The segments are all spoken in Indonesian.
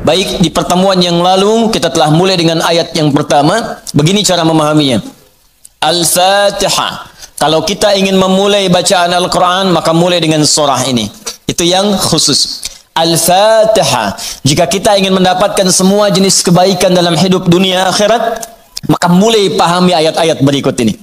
Baik, di pertemuan yang lalu kita telah mulai dengan ayat yang pertama. Begini cara memahaminya. Al-Fatihah. Kalau kita ingin memulai bacaan Al-Quran, maka mulai dengan surah ini. Itu yang khusus. Al-Fatihah. Jika kita ingin mendapatkan semua jenis kebaikan dalam hidup dunia akhirat, maka mulai pahami ayat-ayat berikut ini.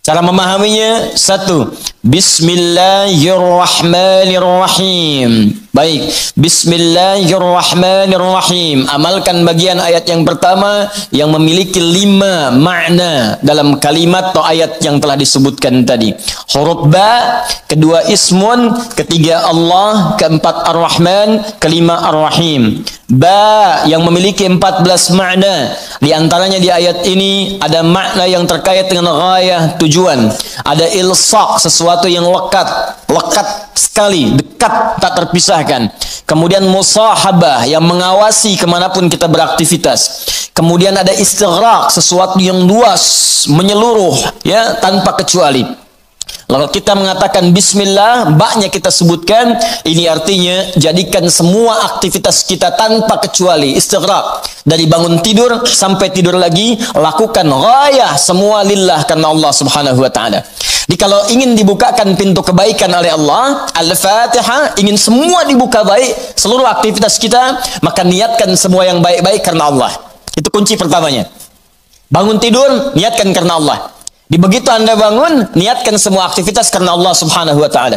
Cara memahaminya, satu, Bismillahirrahmanirrahim. Baik, Bismillahirrahmanirrahim. Amalkan bagian ayat yang pertama yang memiliki 5 makna dalam kalimat atau ayat yang telah disebutkan tadi. Huruf ba, kedua ismun, ketiga Allah, keempat ar-Rahman, kelima ar-Rahim. Ba yang memiliki 14 makna. Di antaranya di ayat ini ada makna yang terkait dengan ghayah, tujuan. Ada ilsaq, sesuatu yang lekat sekali, dekat, tak terpisahkan. Kemudian musahabah yang mengawasi kemanapun kita beraktivitas. Kemudian ada istighraq, sesuatu yang luas, menyeluruh, ya, tanpa kecuali. Lalu kita mengatakan bismillah, baknya kita sebutkan, ini artinya jadikan semua aktivitas kita tanpa kecuali, istighraq. Dari bangun tidur sampai tidur lagi, lakukan ghayah semua lillah karena Allah Subhanahu wa taala. Jadi kalau ingin dibukakan pintu kebaikan oleh Allah, Al-Fatihah, ingin semua dibuka baik, seluruh aktivitas kita, maka niatkan semua yang baik-baik karena Allah. Itu kunci pertamanya. Bangun tidur, niatkan karena Allah. Di begitu Anda bangun, niatkan semua aktivitas karena Allah Subhanahu wa taala.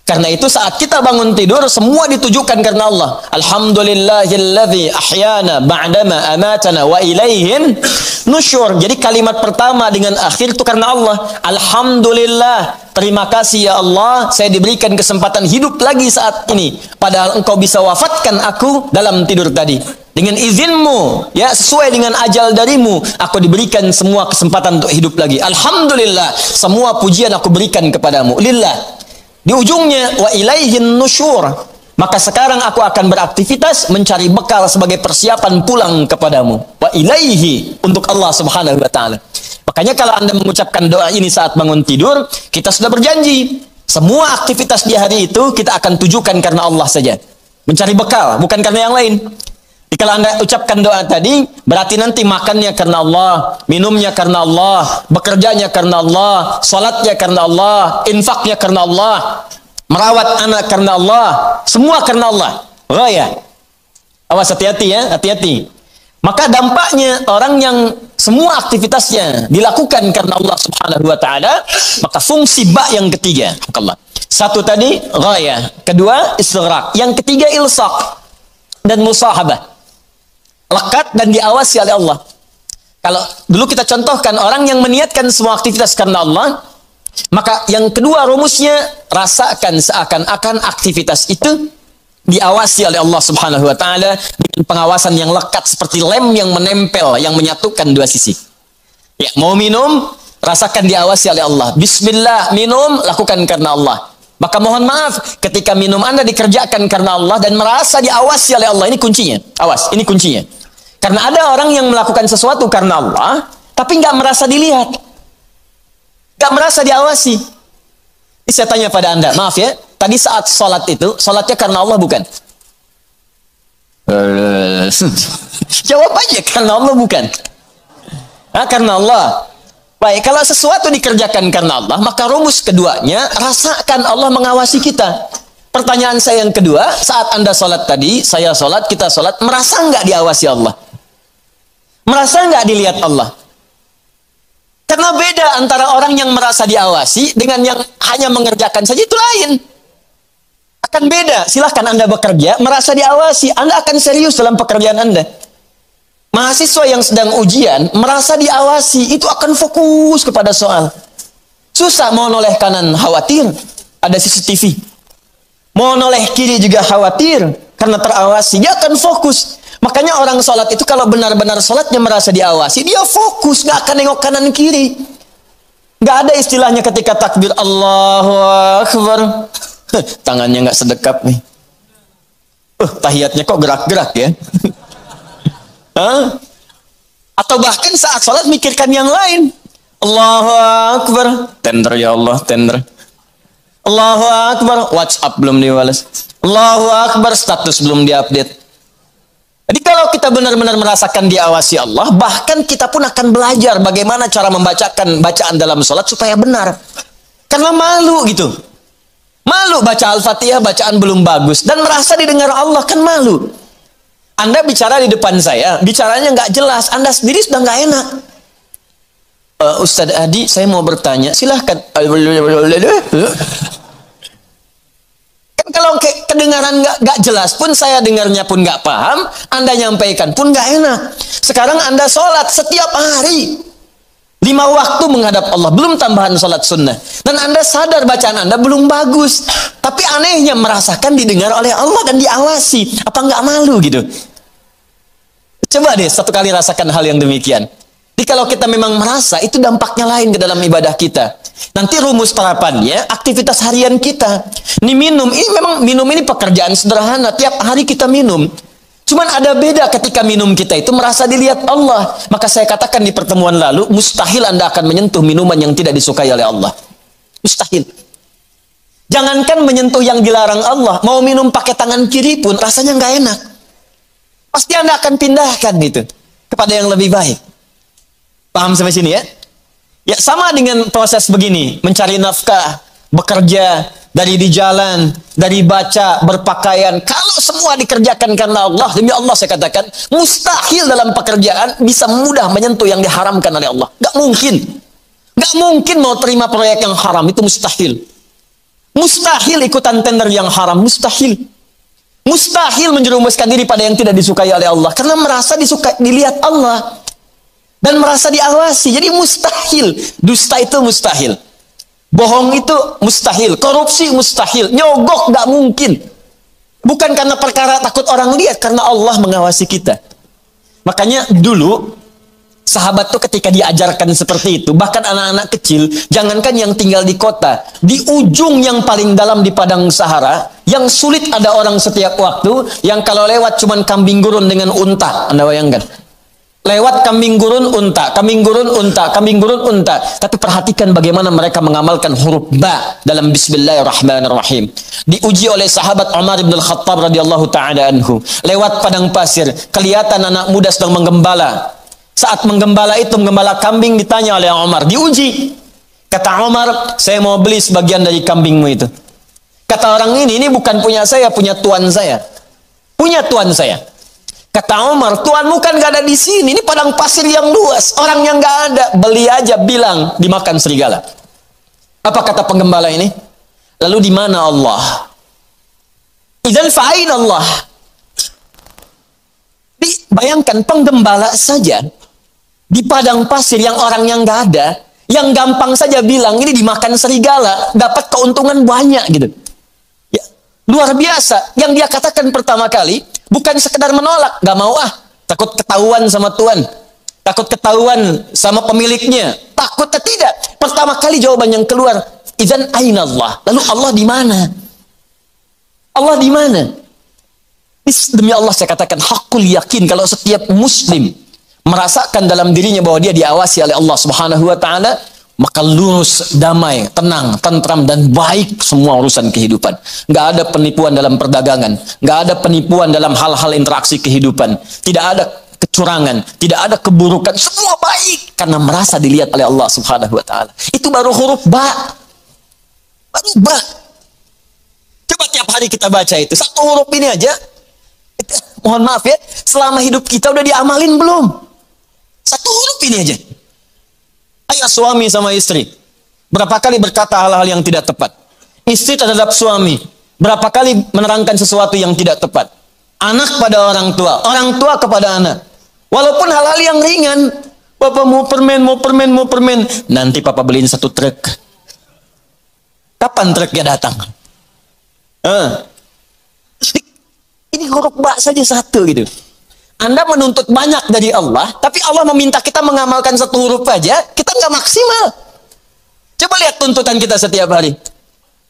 Karena itu saat kita bangun tidur, semua ditujukan karena Allah. Alhamdulillahilladzi ahyana ba'dama amatana wa ilaihin nusyur. Jadi kalimat pertama dengan akhir itu karena Allah. Alhamdulillah, terima kasih ya Allah, saya diberikan kesempatan hidup lagi saat ini. Padahal engkau bisa wafatkan aku dalam tidur tadi. Dengan izinmu, ya, sesuai dengan ajal darimu, aku diberikan semua kesempatan untuk hidup lagi. Alhamdulillah, semua pujian aku berikan kepadamu. Lillah. Di ujungnya, wa ilaihin nusyur. Maka sekarang aku akan beraktivitas mencari bekal sebagai persiapan pulang kepadamu. Wa ilaihi, untuk Allah Subhanahu wa taala. Makanya kalau Anda mengucapkan doa ini saat bangun tidur, kita sudah berjanji. Semua aktivitas di hari itu kita akan tujukan karena Allah saja. Mencari bekal, bukan karena yang lain. Jadi kalau Anda ucapkan doa tadi, berarti nanti makannya karena Allah, minumnya karena Allah, bekerjanya karena Allah, salatnya karena Allah, infaknya karena Allah, merawat anak karena Allah, semua karena Allah. Ghayah. Awas, hati-hati ya, hati-hati. Maka dampaknya orang yang semua aktivitasnya dilakukan karena Allah Subhanahu wa taala, maka fungsi ba yang ketiga, Allah. Satu tadi ghayah, kedua istighraq, yang ketiga ilsaq dan musahabah. Lekat dan diawasi oleh Allah. Kalau dulu kita contohkan orang yang meniatkan semua aktivitas karena Allah, maka yang kedua rumusnya, rasakan seakan-akan aktivitas itu diawasi oleh Allah Subhanahu wa taala dengan pengawasan yang lekat seperti lem yang menempel, yang menyatukan dua sisi. Ya, mau minum, rasakan diawasi oleh Allah. Bismillah, minum, lakukan karena Allah. Maka mohon maaf, ketika minum Anda dikerjakan karena Allah dan merasa diawasi oleh Allah, ini kuncinya. Awas, ini kuncinya. Karena ada orang yang melakukan sesuatu karena Allah, tapi nggak merasa dilihat, nggak merasa diawasi. Ini saya tanya pada Anda, maaf ya, tadi saat sholat itu, sholatnya karena Allah bukan? Jawab aja, karena Allah bukan? Karena Allah. Baik, kalau sesuatu dikerjakan karena Allah, maka rumus keduanya, rasakan Allah mengawasi kita. Pertanyaan saya yang kedua, saat Anda sholat tadi, saya sholat, kita sholat, merasa nggak diawasi Allah? Merasa nggak dilihat Allah? Karena beda antara orang yang merasa diawasi dengan yang hanya mengerjakan saja, itu lain. Akan beda. Silahkan Anda bekerja, merasa diawasi, Anda akan serius dalam pekerjaan Anda. Mahasiswa yang sedang ujian, merasa diawasi, itu akan fokus kepada soal. Susah, mau noleh kanan, khawatir, ada CCTV. Mau noleh kiri juga khawatir, karena terawasi, dia akan fokus. Makanya orang sholat itu kalau benar-benar sholatnya merasa diawasi, dia fokus, gak akan nengok kanan kiri. Gak ada istilahnya ketika takbir, Allahu Akbar, tangannya gak sedekap nih. Tahiyatnya kok gerak-gerak ya. Atau bahkan saat sholat mikirkan yang lain. Allahu Akbar, tender ya Allah, tender. Allahu Akbar, WhatsApp belum dibalas. Allahu Akbar, status belum diupdate. Jadi kalau kita benar-benar merasakan diawasi Allah, bahkan kita pun akan belajar bagaimana cara membacakan bacaan dalam sholat supaya benar. Karena malu gitu. Malu baca Al-Fatihah, bacaan belum bagus. Dan merasa didengar Allah, kan malu. Anda bicara di depan saya, bicaranya nggak jelas. Anda sendiri sudah nggak enak. Ustadz Adi, saya mau bertanya, silahkan. Kan kalau kedengaran nggak jelas pun, saya dengarnya pun nggak paham, Anda nyampaikan pun nggak enak. Sekarang Anda sholat setiap hari, 5 waktu menghadap Allah, belum tambahan sholat sunnah. Dan Anda sadar bacaan Anda belum bagus. Tapi anehnya merasakan didengar oleh Allah dan diawasi. Apa nggak malu gitu? Coba deh satu kali rasakan hal yang demikian. Jadi kalau kita memang merasa, itu dampaknya lain ke dalam ibadah kita. Nanti rumus terapannya, aktivitas harian kita. Ini minum ini pekerjaan sederhana. Tiap hari kita minum. Cuman ada beda ketika minum kita itu merasa dilihat Allah. Maka saya katakan di pertemuan lalu, mustahil Anda akan menyentuh minuman yang tidak disukai oleh Allah. Mustahil. Jangankan menyentuh yang dilarang Allah, mau minum pakai tangan kiri pun rasanya nggak enak. Pasti Anda akan pindahkan itu kepada yang lebih baik. Paham sampai sini ya? Ya sama dengan proses begini, mencari nafkah, bekerja, dari di jalan, dari baca, berpakaian. Kalau semua dikerjakan karena Allah, demi Allah saya katakan, mustahil dalam pekerjaan bisa mudah menyentuh yang diharamkan oleh Allah. Gak mungkin. Gak mungkin mau terima proyek yang haram, itu mustahil. Mustahil ikutan tender yang haram, mustahil. Mustahil menjerumuskan diri pada yang tidak disukai oleh Allah. Karena merasa dilihat Allah. Dan merasa diawasi. Jadi mustahil. Dusta itu mustahil. Bohong itu mustahil. Korupsi mustahil. Nyogok gak mungkin. Bukan karena perkara takut orang lihat. Karena Allah mengawasi kita. Makanya dulu, sahabat tuh ketika diajarkan seperti itu, bahkan anak-anak kecil, jangankan yang tinggal di kota, di ujung yang paling dalam di padang Sahara, yang sulit ada orang setiap waktu, yang kalau lewat cuman kambing gurun dengan unta. Anda bayangkan. Lewat kambing gurun unta, kambing gurun unta, kambing gurun unta. Tapi perhatikan bagaimana mereka mengamalkan huruf ba dalam Bismillahirrahmanirrahim. Diuji oleh sahabat Umar bin Al-Khattab radhiyallahu taala anhu. Lewat padang pasir, kelihatan anak muda sedang menggembala. Saat menggembala itu, menggembala kambing, ditanya oleh Umar, diuji. Kata Umar, saya mau beli sebagian dari kambingmu itu. Kata orang ini bukan punya saya, punya tuan saya. Punya tuan saya. Kata Umar, tuanmu kan gak ada di sini. Ini padang pasir yang luas. Orang yang gak ada, beli aja, bilang dimakan serigala. Apa kata penggembala ini? Lalu di mana Allah? Idzan fa'ain Allah. Bayangkan penggembala saja di padang pasir yang orang yang gak ada, yang gampang saja bilang ini dimakan serigala, dapat keuntungan banyak gitu. Ya, luar biasa. Yang dia katakan pertama kali bukan sekedar menolak, gak mau takut ketahuan sama tuan, takut ketahuan sama pemiliknya, takut tidak. Pertama kali jawaban yang keluar, idzan aina Allah. Lalu Allah di mana? Allah di mana? Demi Allah saya katakan hakul yakin kalau setiap muslim merasakan dalam dirinya bahwa dia diawasi oleh Allah Subhanahu wa taala, maka lurus, damai, tenang, tentram dan baik semua urusan kehidupan. Nggak ada penipuan dalam perdagangan, nggak ada penipuan dalam hal-hal interaksi kehidupan, tidak ada kecurangan, tidak ada keburukan, semua baik karena merasa dilihat oleh Allah Subhanahu wa taala. Itu baru huruf ba. Baru ba. Coba tiap hari kita baca itu, satu huruf ini aja. Mohon maaf ya, selama hidup kita udah diamalin belum? Satu huruf ini aja. Ayah suami sama istri, berapa kali berkata hal-hal yang tidak tepat? Istri terhadap suami, berapa kali menerangkan sesuatu yang tidak tepat? Anak pada orang tua kepada anak. Walaupun hal-hal yang ringan, Papa mau permen, nanti Papa beliin 1 truk. Kapan truknya datang? Ini huruf ba saja satu gitu. Anda menuntut banyak dari Allah, tapi Allah meminta kita mengamalkan 1 huruf aja, kita nggak maksimal. Coba lihat tuntutan kita setiap hari.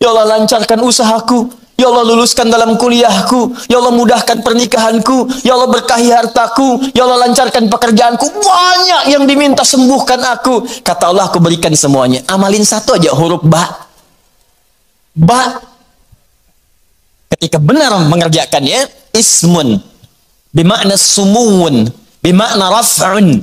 Ya Allah lancarkan usahaku, ya Allah luluskan dalam kuliahku, ya Allah mudahkan pernikahanku, ya Allah berkahi hartaku, ya Allah lancarkan pekerjaanku. Banyak yang diminta, sembuhkan aku. Kata Allah, aku berikan semuanya. Amalin 1 aja huruf ba. Ba. Ketika benar mengerjakannya, ismun. Bimakna sumuun, bimakna raf'un.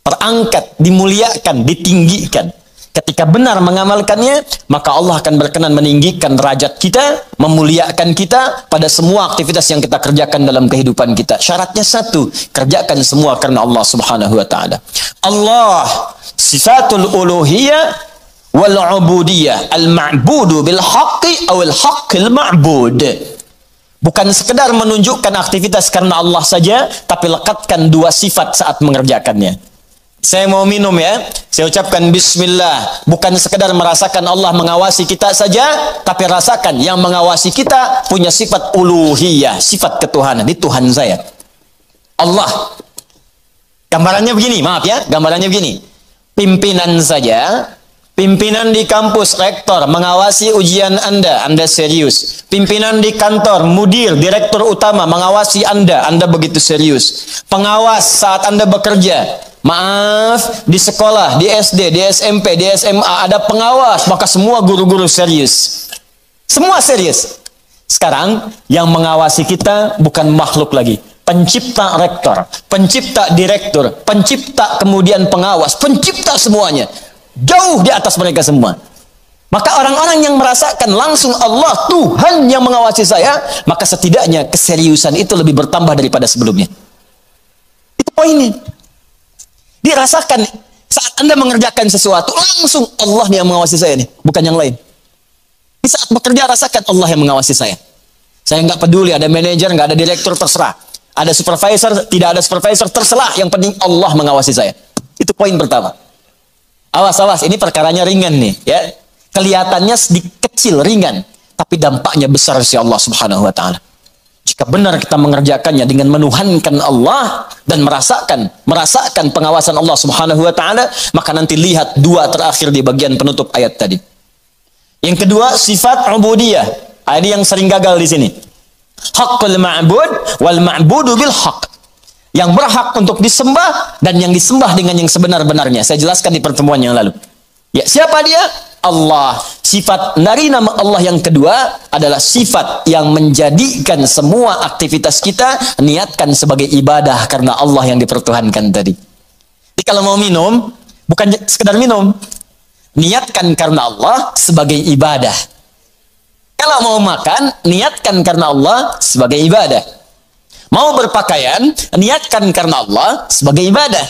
Terangkat, dimuliakan, ditinggikan. Ketika benar mengamalkannya, maka Allah akan berkenan meninggikan derajat kita, memuliakan kita pada semua aktivitas yang kita kerjakan dalam kehidupan kita. Syaratnya satu, kerjakan semua karena Allah Subhanahu wa taala. Allah sifatul uluhiyah wal ubudiyah, al ma'budu bil haqqi aw al haqqil ma'bud. Bukan sekedar menunjukkan aktivitas karena Allah saja, tapi lekatkan dua sifat saat mengerjakannya. Saya mau minum ya, saya ucapkan bismillah. Bukan sekedar merasakan Allah mengawasi kita saja, tapi rasakan yang mengawasi kita punya sifat uluhiyah, sifat ketuhanan. Ini Tuhan saya, Allah. Gambarannya begini, maaf ya, gambarannya begini. Pimpinan saja, pimpinan di kampus, rektor mengawasi ujian Anda serius. Pimpinan di kantor, mudir, direktur utama mengawasi Anda begitu serius. Pengawas saat Anda bekerja, maaf, di sekolah, di SD, di SMP, di SMA ada pengawas, maka semua guru-guru serius. Semua serius. Sekarang yang mengawasi kita bukan makhluk lagi. Pencipta rektor, pencipta direktur, pencipta kemudian pengawas, pencipta semuanya. Jauh di atas mereka semua. Maka orang-orang yang merasakan langsung Allah, Tuhan yang mengawasi saya, maka setidaknya keseriusan itu lebih bertambah daripada sebelumnya. Itu poinnya. Dirasakan saat Anda mengerjakan sesuatu, langsung Allah yang mengawasi saya nih, bukan yang lain. Di saat bekerja rasakan Allah yang mengawasi saya. Saya nggak peduli ada manajer, nggak ada direktur, terserah. Ada supervisor, tidak ada supervisor, terserah. Yang penting Allah mengawasi saya. Itu poin pertama. Awas, ini perkaranya ringan nih, ya. Kelihatannya sedikit kecil, ringan, tapi dampaknya besar si Allah Subhanahu wa taala. Jika benar kita mengerjakannya dengan menuhankan Allah dan merasakan pengawasan Allah Subhanahu wa taala, maka nanti lihat dua terakhir di bagian penutup ayat tadi. Yang kedua, sifat ubudiyah. Ini yang sering gagal di sini. Haqqul ma'bud wal ma'budu bil haqq. Yang berhak untuk disembah dan yang disembah dengan yang sebenar-benarnya. Saya jelaskan di pertemuan yang lalu. Ya, siapa dia? Allah. Sifat dari nama Allah yang kedua adalah sifat yang menjadikan semua aktivitas kita niatkan sebagai ibadah karena Allah yang dipertuhankan tadi. Jadi kalau mau minum, bukan sekedar minum. Niatkan karena Allah sebagai ibadah. Kalau mau makan, niatkan karena Allah sebagai ibadah. Mau berpakaian, niatkan karena Allah sebagai ibadah.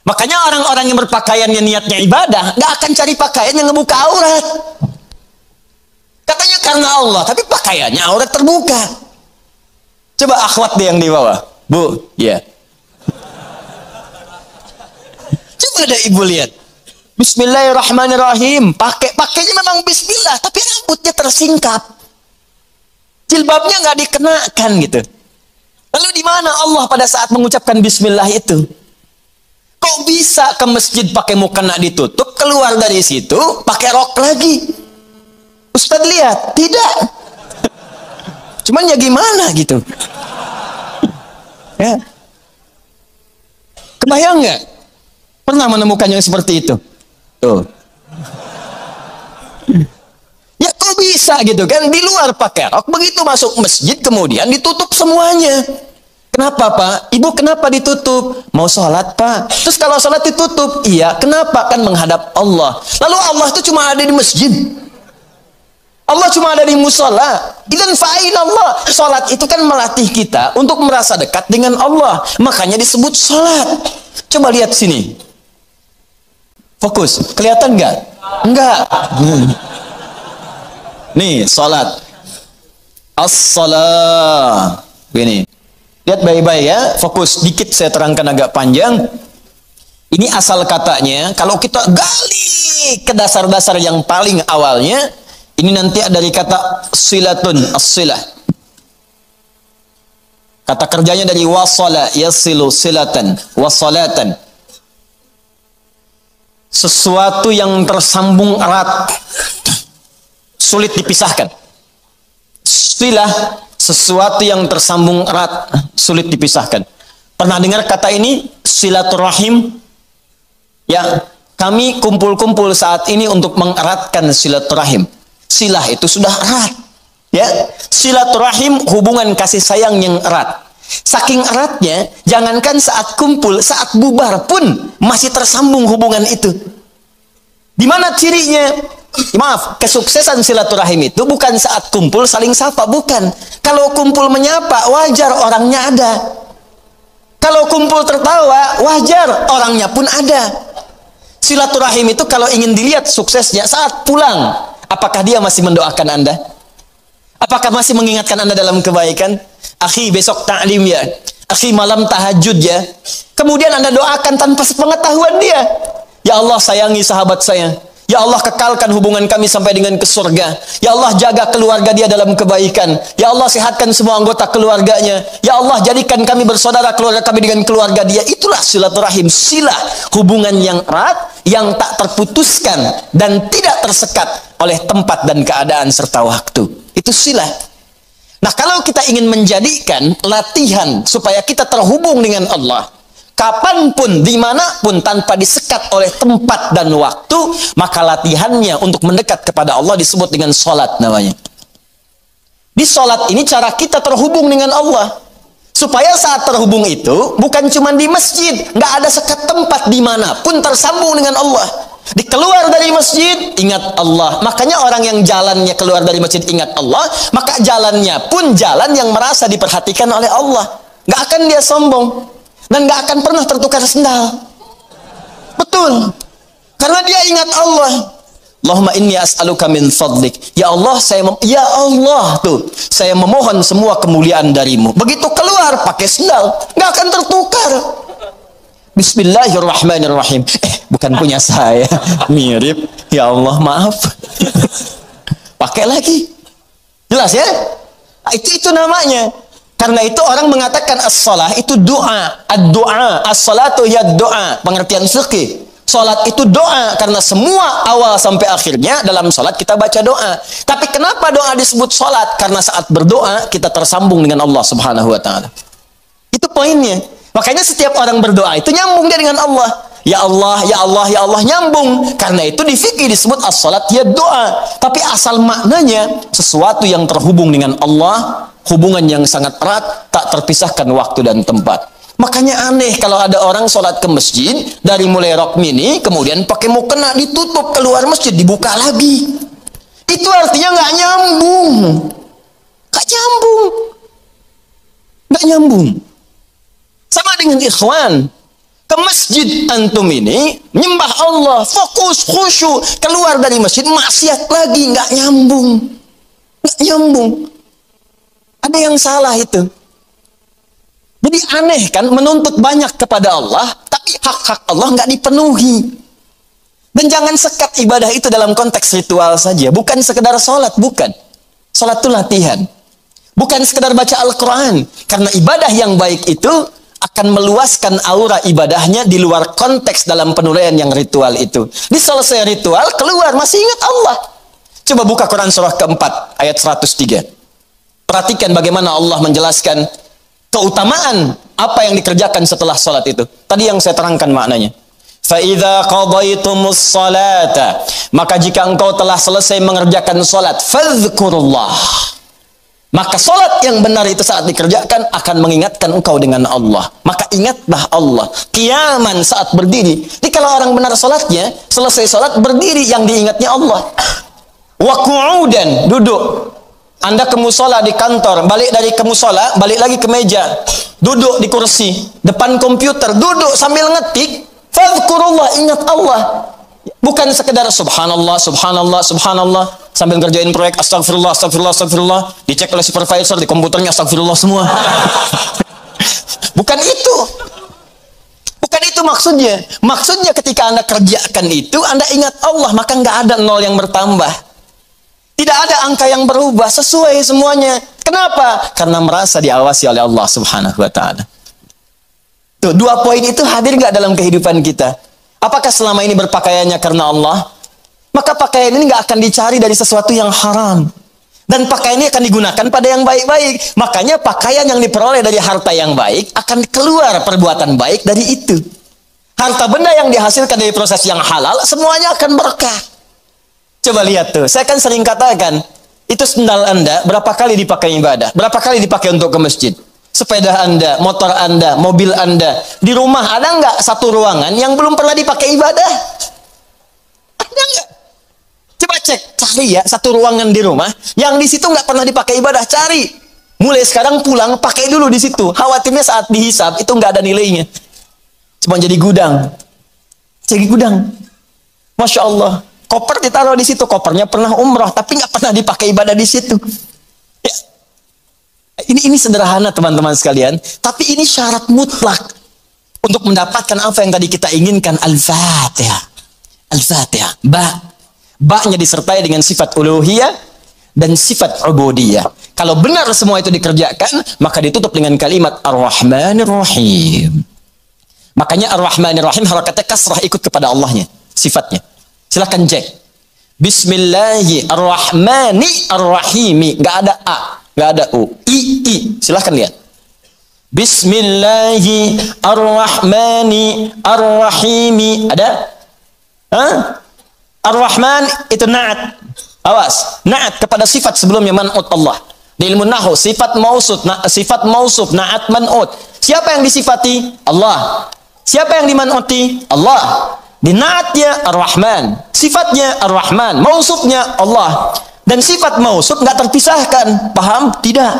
Makanya orang-orang yang berpakaian yang niatnya ibadah, nggak akan cari pakaian yang ngebuka aurat. Katanya karena Allah, tapi pakaiannya aurat terbuka. Coba akhwat deh yang di bawah. Bu, ya. Coba ada ibu lihat. Bismillahirrahmanirrahim. Pakainya memang bismillah, tapi rambutnya tersingkap. Jilbabnya nggak dikenakan gitu. Lalu di mana Allah pada saat mengucapkan bismillah itu? Kok bisa ke masjid pakai mukena ditutup, keluar dari situ pakai rok lagi? Ustadz lihat, tidak. Cuman ya gimana gitu? Ya. Kebayang nggak? Pernah menemukan yang seperti itu? Tuh. Ya kok bisa gitu kan? Di luar pakai rok, begitu masuk masjid kemudian ditutup semuanya. Kenapa Pak? Ibu kenapa ditutup? Mau sholat Pak? Terus kalau sholat ditutup? Iya, kenapa? Kan menghadap Allah. Lalu Allah itu cuma ada di masjid. Allah cuma ada di musola. Idan fa'in Allah. Sholat itu kan melatih kita untuk merasa dekat dengan Allah. Makanya disebut sholat. Coba lihat sini. Fokus. Kelihatan nggak? Enggak. Nih, sholat. As-salah. Gini. Lihat baik-baik ya, fokus dikit saya terangkan agak panjang. Ini asal katanya, kalau kita gali ke dasar-dasar yang paling awalnya, ini nanti dari kata silatun, as-silah. Kata kerjanya dari wasala, yasilu silatan, wasalatan. Sesuatu yang tersambung erat, sulit dipisahkan. Silah, sesuatu yang tersambung erat, sulit dipisahkan. Pernah dengar kata ini? Silaturahim. Ya, kami kumpul-kumpul saat ini untuk mengeratkan silaturahim. Silah itu sudah erat. Ya, silaturahim hubungan kasih sayang yang erat. Saking eratnya, jangankan saat kumpul, saat bubar pun masih tersambung hubungan itu. Di mana cirinya? Maaf, kesuksesan silaturahim itu bukan saat kumpul saling sapa, bukan. Kalau kumpul menyapa, wajar orangnya ada. Kalau kumpul tertawa, wajar orangnya pun ada. Silaturahim itu kalau ingin dilihat suksesnya saat pulang, apakah dia masih mendoakan Anda? Apakah masih mengingatkan Anda dalam kebaikan? Akhi, besok ta'lim ya. Akhi, malam tahajud ya. Kemudian Anda doakan tanpa sepengetahuan dia. Ya Allah, sayangi sahabat saya. Ya Allah, kekalkan hubungan kami sampai dengan ke surga. Ya Allah, jaga keluarga dia dalam kebaikan. Ya Allah, sehatkan semua anggota keluarganya. Ya Allah, jadikan kami bersaudara keluarga kami dengan keluarga dia. Itulah silaturahim, silah, hubungan yang erat, yang tak terputuskan dan tidak tersekat oleh tempat dan keadaan serta waktu. Itu silah. Nah, kalau kita ingin menjadikan latihan supaya kita terhubung dengan Allah, kapanpun, dimanapun, tanpa disekat oleh tempat dan waktu, maka latihannya untuk mendekat kepada Allah disebut dengan sholat namanya. Di sholat ini cara kita terhubung dengan Allah. Supaya saat terhubung itu, bukan cuma di masjid, nggak ada sekat tempat, dimanapun tersambung dengan Allah. Dikeluar dari masjid, ingat Allah. Makanya orang yang jalannya keluar dari masjid ingat Allah, maka jalannya pun jalan yang merasa diperhatikan oleh Allah. Nggak akan dia sombong. Dan gak akan pernah tertukar sendal. Betul. Karena dia ingat Allah. Allahumma inni as'aluka min fadlik. Ya Allah, ya Allah tuh, saya memohon semua kemuliaan darimu. Begitu keluar pakai sendal, gak akan tertukar. Bismillahirrahmanirrahim. Bukan punya saya. Mirip. Ya Allah, maaf. Pakai lagi. Jelas ya? Itu namanya. Karena itu orang mengatakan as-salah itu doa. Ad-doa, as-salatu ya doa. Pengertian fikih. Salat itu doa karena semua awal sampai akhirnya dalam salat kita baca doa. Tapi kenapa doa disebut salat? Karena saat berdoa kita tersambung dengan Allah Subhanahu wa taala. Itu poinnya. Makanya setiap orang berdoa itu nyambung dia dengan Allah. Ya Allah, ya Allah, ya Allah, nyambung. Karena itu di fikih disebut as-salat ya doa. Tapi asal maknanya sesuatu yang terhubung dengan Allah, hubungan yang sangat erat, tak terpisahkan waktu dan tempat. Makanya aneh kalau ada orang sholat ke masjid, dari mulai rok mini, kemudian pakai mukena ditutup, keluar masjid dibuka lagi. Itu artinya nggak nyambung. Nggak nyambung. Nggak nyambung. Sama dengan ikhwan. Ke masjid antum ini, menyembah Allah, fokus, khusyuk, keluar dari masjid, maksiat lagi, nggak nyambung. Nggak nyambung. Ada yang salah itu. Jadi aneh kan, menuntut banyak kepada Allah, tapi hak-hak Allah nggak dipenuhi. Dan jangan sekat ibadah itu dalam konteks ritual saja. Bukan sekedar sholat, bukan. Sholat itu latihan. Bukan sekedar baca Al-Quran. Karena ibadah yang baik itu akan meluaskan aura ibadahnya di luar konteks dalam penuraian yang ritual itu. Di selesai ritual, keluar, masih ingat Allah. Coba buka Quran surah keempat, ayat 103. Perhatikan bagaimana Allah menjelaskan keutamaan apa yang dikerjakan setelah salat itu. Tadi yang saya terangkan maknanya. فَإِذَا قَضَيْتُمُ الصَّلَاةَ, maka jika engkau telah selesai mengerjakan salat, فَاذْكُرُ اللَّهِ, maka salat yang benar itu saat dikerjakan akan mengingatkan engkau dengan Allah. Maka ingatlah Allah. Qiyaman, saat berdiri. Jadi kalau orang benar salatnya, selesai salat berdiri, yang diingatnya Allah. Wa qu'udan, duduk. Anda ke musola di kantor, balik dari ke musola, balik lagi ke meja, duduk di kursi, depan komputer, duduk sambil ngetik, fadhkurullah, ingat Allah. Bukan sekedar subhanallah, subhanallah, subhanallah, sambil ngerjain proyek, astagfirullah, astagfirullah, astagfirullah, dicek oleh supervisor, di komputernya astagfirullah semua. Bukan itu. Bukan itu maksudnya. Maksudnya ketika Anda kerjakan itu, Anda ingat Allah, maka nggak ada nol yang bertambah. Tidak ada angka yang berubah, sesuai semuanya. Kenapa? Karena merasa diawasi oleh Allah Subhanahu wa ta'ala. Tuh, dua poin itu hadir nggak dalam kehidupan kita? Apakah selama ini berpakaiannya karena Allah? Maka pakaian ini nggak akan dicari dari sesuatu yang haram. Dan pakaian ini akan digunakan pada yang baik-baik. Makanya pakaian yang diperoleh dari harta yang baik, akan keluar perbuatan baik dari itu. Harta benda yang dihasilkan dari proses yang halal, semuanya akan berkah. Coba lihat tuh, saya kan sering katakan, itu sendal Anda berapa kali dipakai ibadah, berapa kali dipakai untuk ke masjid. sepeda Anda, motor Anda, mobil Anda. Di rumah ada nggak satu ruangan yang belum pernah dipakai ibadah? Ada nggak? Coba cek, cari ya satu ruangan di rumah yang di situ nggak pernah dipakai ibadah, cari. Mulai sekarang pulang pakai dulu di situ. Khawatirnya saat dihisab itu nggak ada nilainya. Cuma jadi gudang. Jadi gudang. Masya Allah. Koper ditaruh di situ. Kopernya pernah umroh tapi nggak pernah dipakai ibadah di situ. Ya. Ini sederhana teman-teman sekalian, tapi ini syarat mutlak untuk mendapatkan apa yang tadi kita inginkan. Al-Fatihah. Al-Fatihah. Ba-nya disertai dengan sifat uluhiyah dan sifat ubudiyah. Kalau benar semua itu dikerjakan, maka ditutup dengan kalimat Ar-Rahmanir Rahim. Makanya Ar-Rahmanir Rahim harakatnya kasrah ikut kepada Allahnya, sifatnya. Silakan cek. Bismillahirrahmanirrahim. Nggak ada A. Nggak ada U. I. Silahkan lihat. Bismillahirrahmanirrahim. Ada? Hah? Ar-Rahman itu na'at. Awas. Na'at kepada sifat sebelumnya man'ut Allah. Di ilmu nahu, sifat mausuf, na'at man'ut. Siapa yang disifati? Allah. Siapa yang diman'uti? Allah. Di na'atnya Ar-Rahman. Sifatnya Ar-Rahman. Mausufnya Allah. Dan sifat mausuf nggak terpisahkan, paham? Tidak,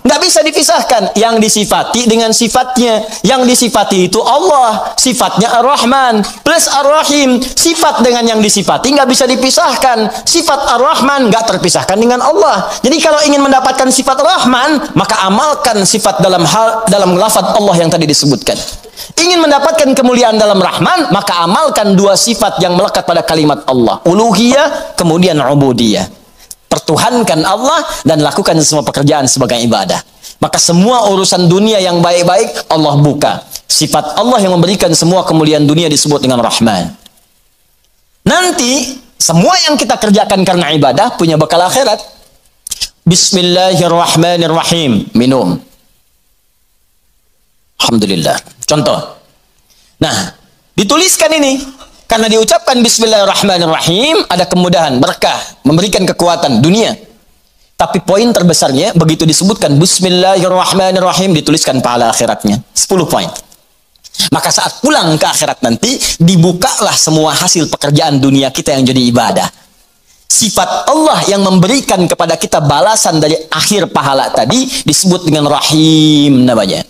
nggak bisa dipisahkan. Yang disifati dengan sifatnya, yang disifati itu Allah, sifatnya Ar-Rahman plus Ar-Rahim. Sifat dengan yang disifati nggak bisa dipisahkan. Sifat Ar-Rahman nggak terpisahkan dengan Allah. Jadi kalau ingin mendapatkan sifat Rahman, maka amalkan sifat dalam lafaz Allah yang tadi disebutkan. Ingin mendapatkan kemuliaan dalam Rahman, maka amalkan dua sifat yang melekat pada kalimat Allah. Uluhiyah, kemudian ubudiyah. Pertuhankan Allah dan lakukan semua pekerjaan sebagai ibadah. Maka semua urusan dunia yang baik-baik, Allah buka. Sifat Allah yang memberikan semua kemuliaan dunia disebut dengan Rahman. Nanti, semua yang kita kerjakan karena ibadah, punya bekal akhirat. Bismillahirrahmanirrahim. Minum. Alhamdulillah. Contoh. Nah, dituliskan ini. Karena diucapkan Bismillahirrahmanirrahim, ada kemudahan, berkah, memberikan kekuatan dunia. Tapi poin terbesarnya, begitu disebutkan Bismillahirrahmanirrahim, dituliskan pahala akhiratnya. 10 poin. Maka saat pulang ke akhirat nanti, dibukalah semua hasil pekerjaan dunia kita yang jadi ibadah. Sifat Allah yang memberikan kepada kita balasan dari akhir pahala tadi, disebut dengan Rahim namanya.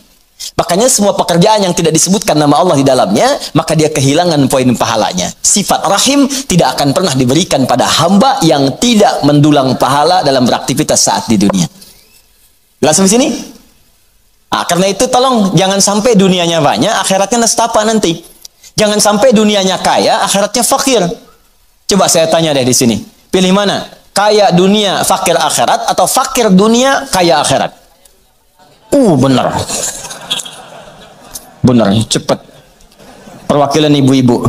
Makanya semua pekerjaan yang tidak disebutkan nama Allah di dalamnya, maka dia kehilangan poin pahalanya. Sifat Rahim tidak akan pernah diberikan pada hamba yang tidak mendulang pahala dalam beraktivitas saat di dunia. Jelas sampai sini? Nah, karena itu tolong jangan sampai dunianya banyak, akhiratnya nestapa nanti. Jangan sampai dunianya kaya, akhiratnya fakir. Coba saya tanya deh di sini. Pilih mana? Kaya dunia, fakir akhirat, atau fakir dunia, kaya akhirat? Benar. Benar, cepat. Perwakilan ibu-ibu.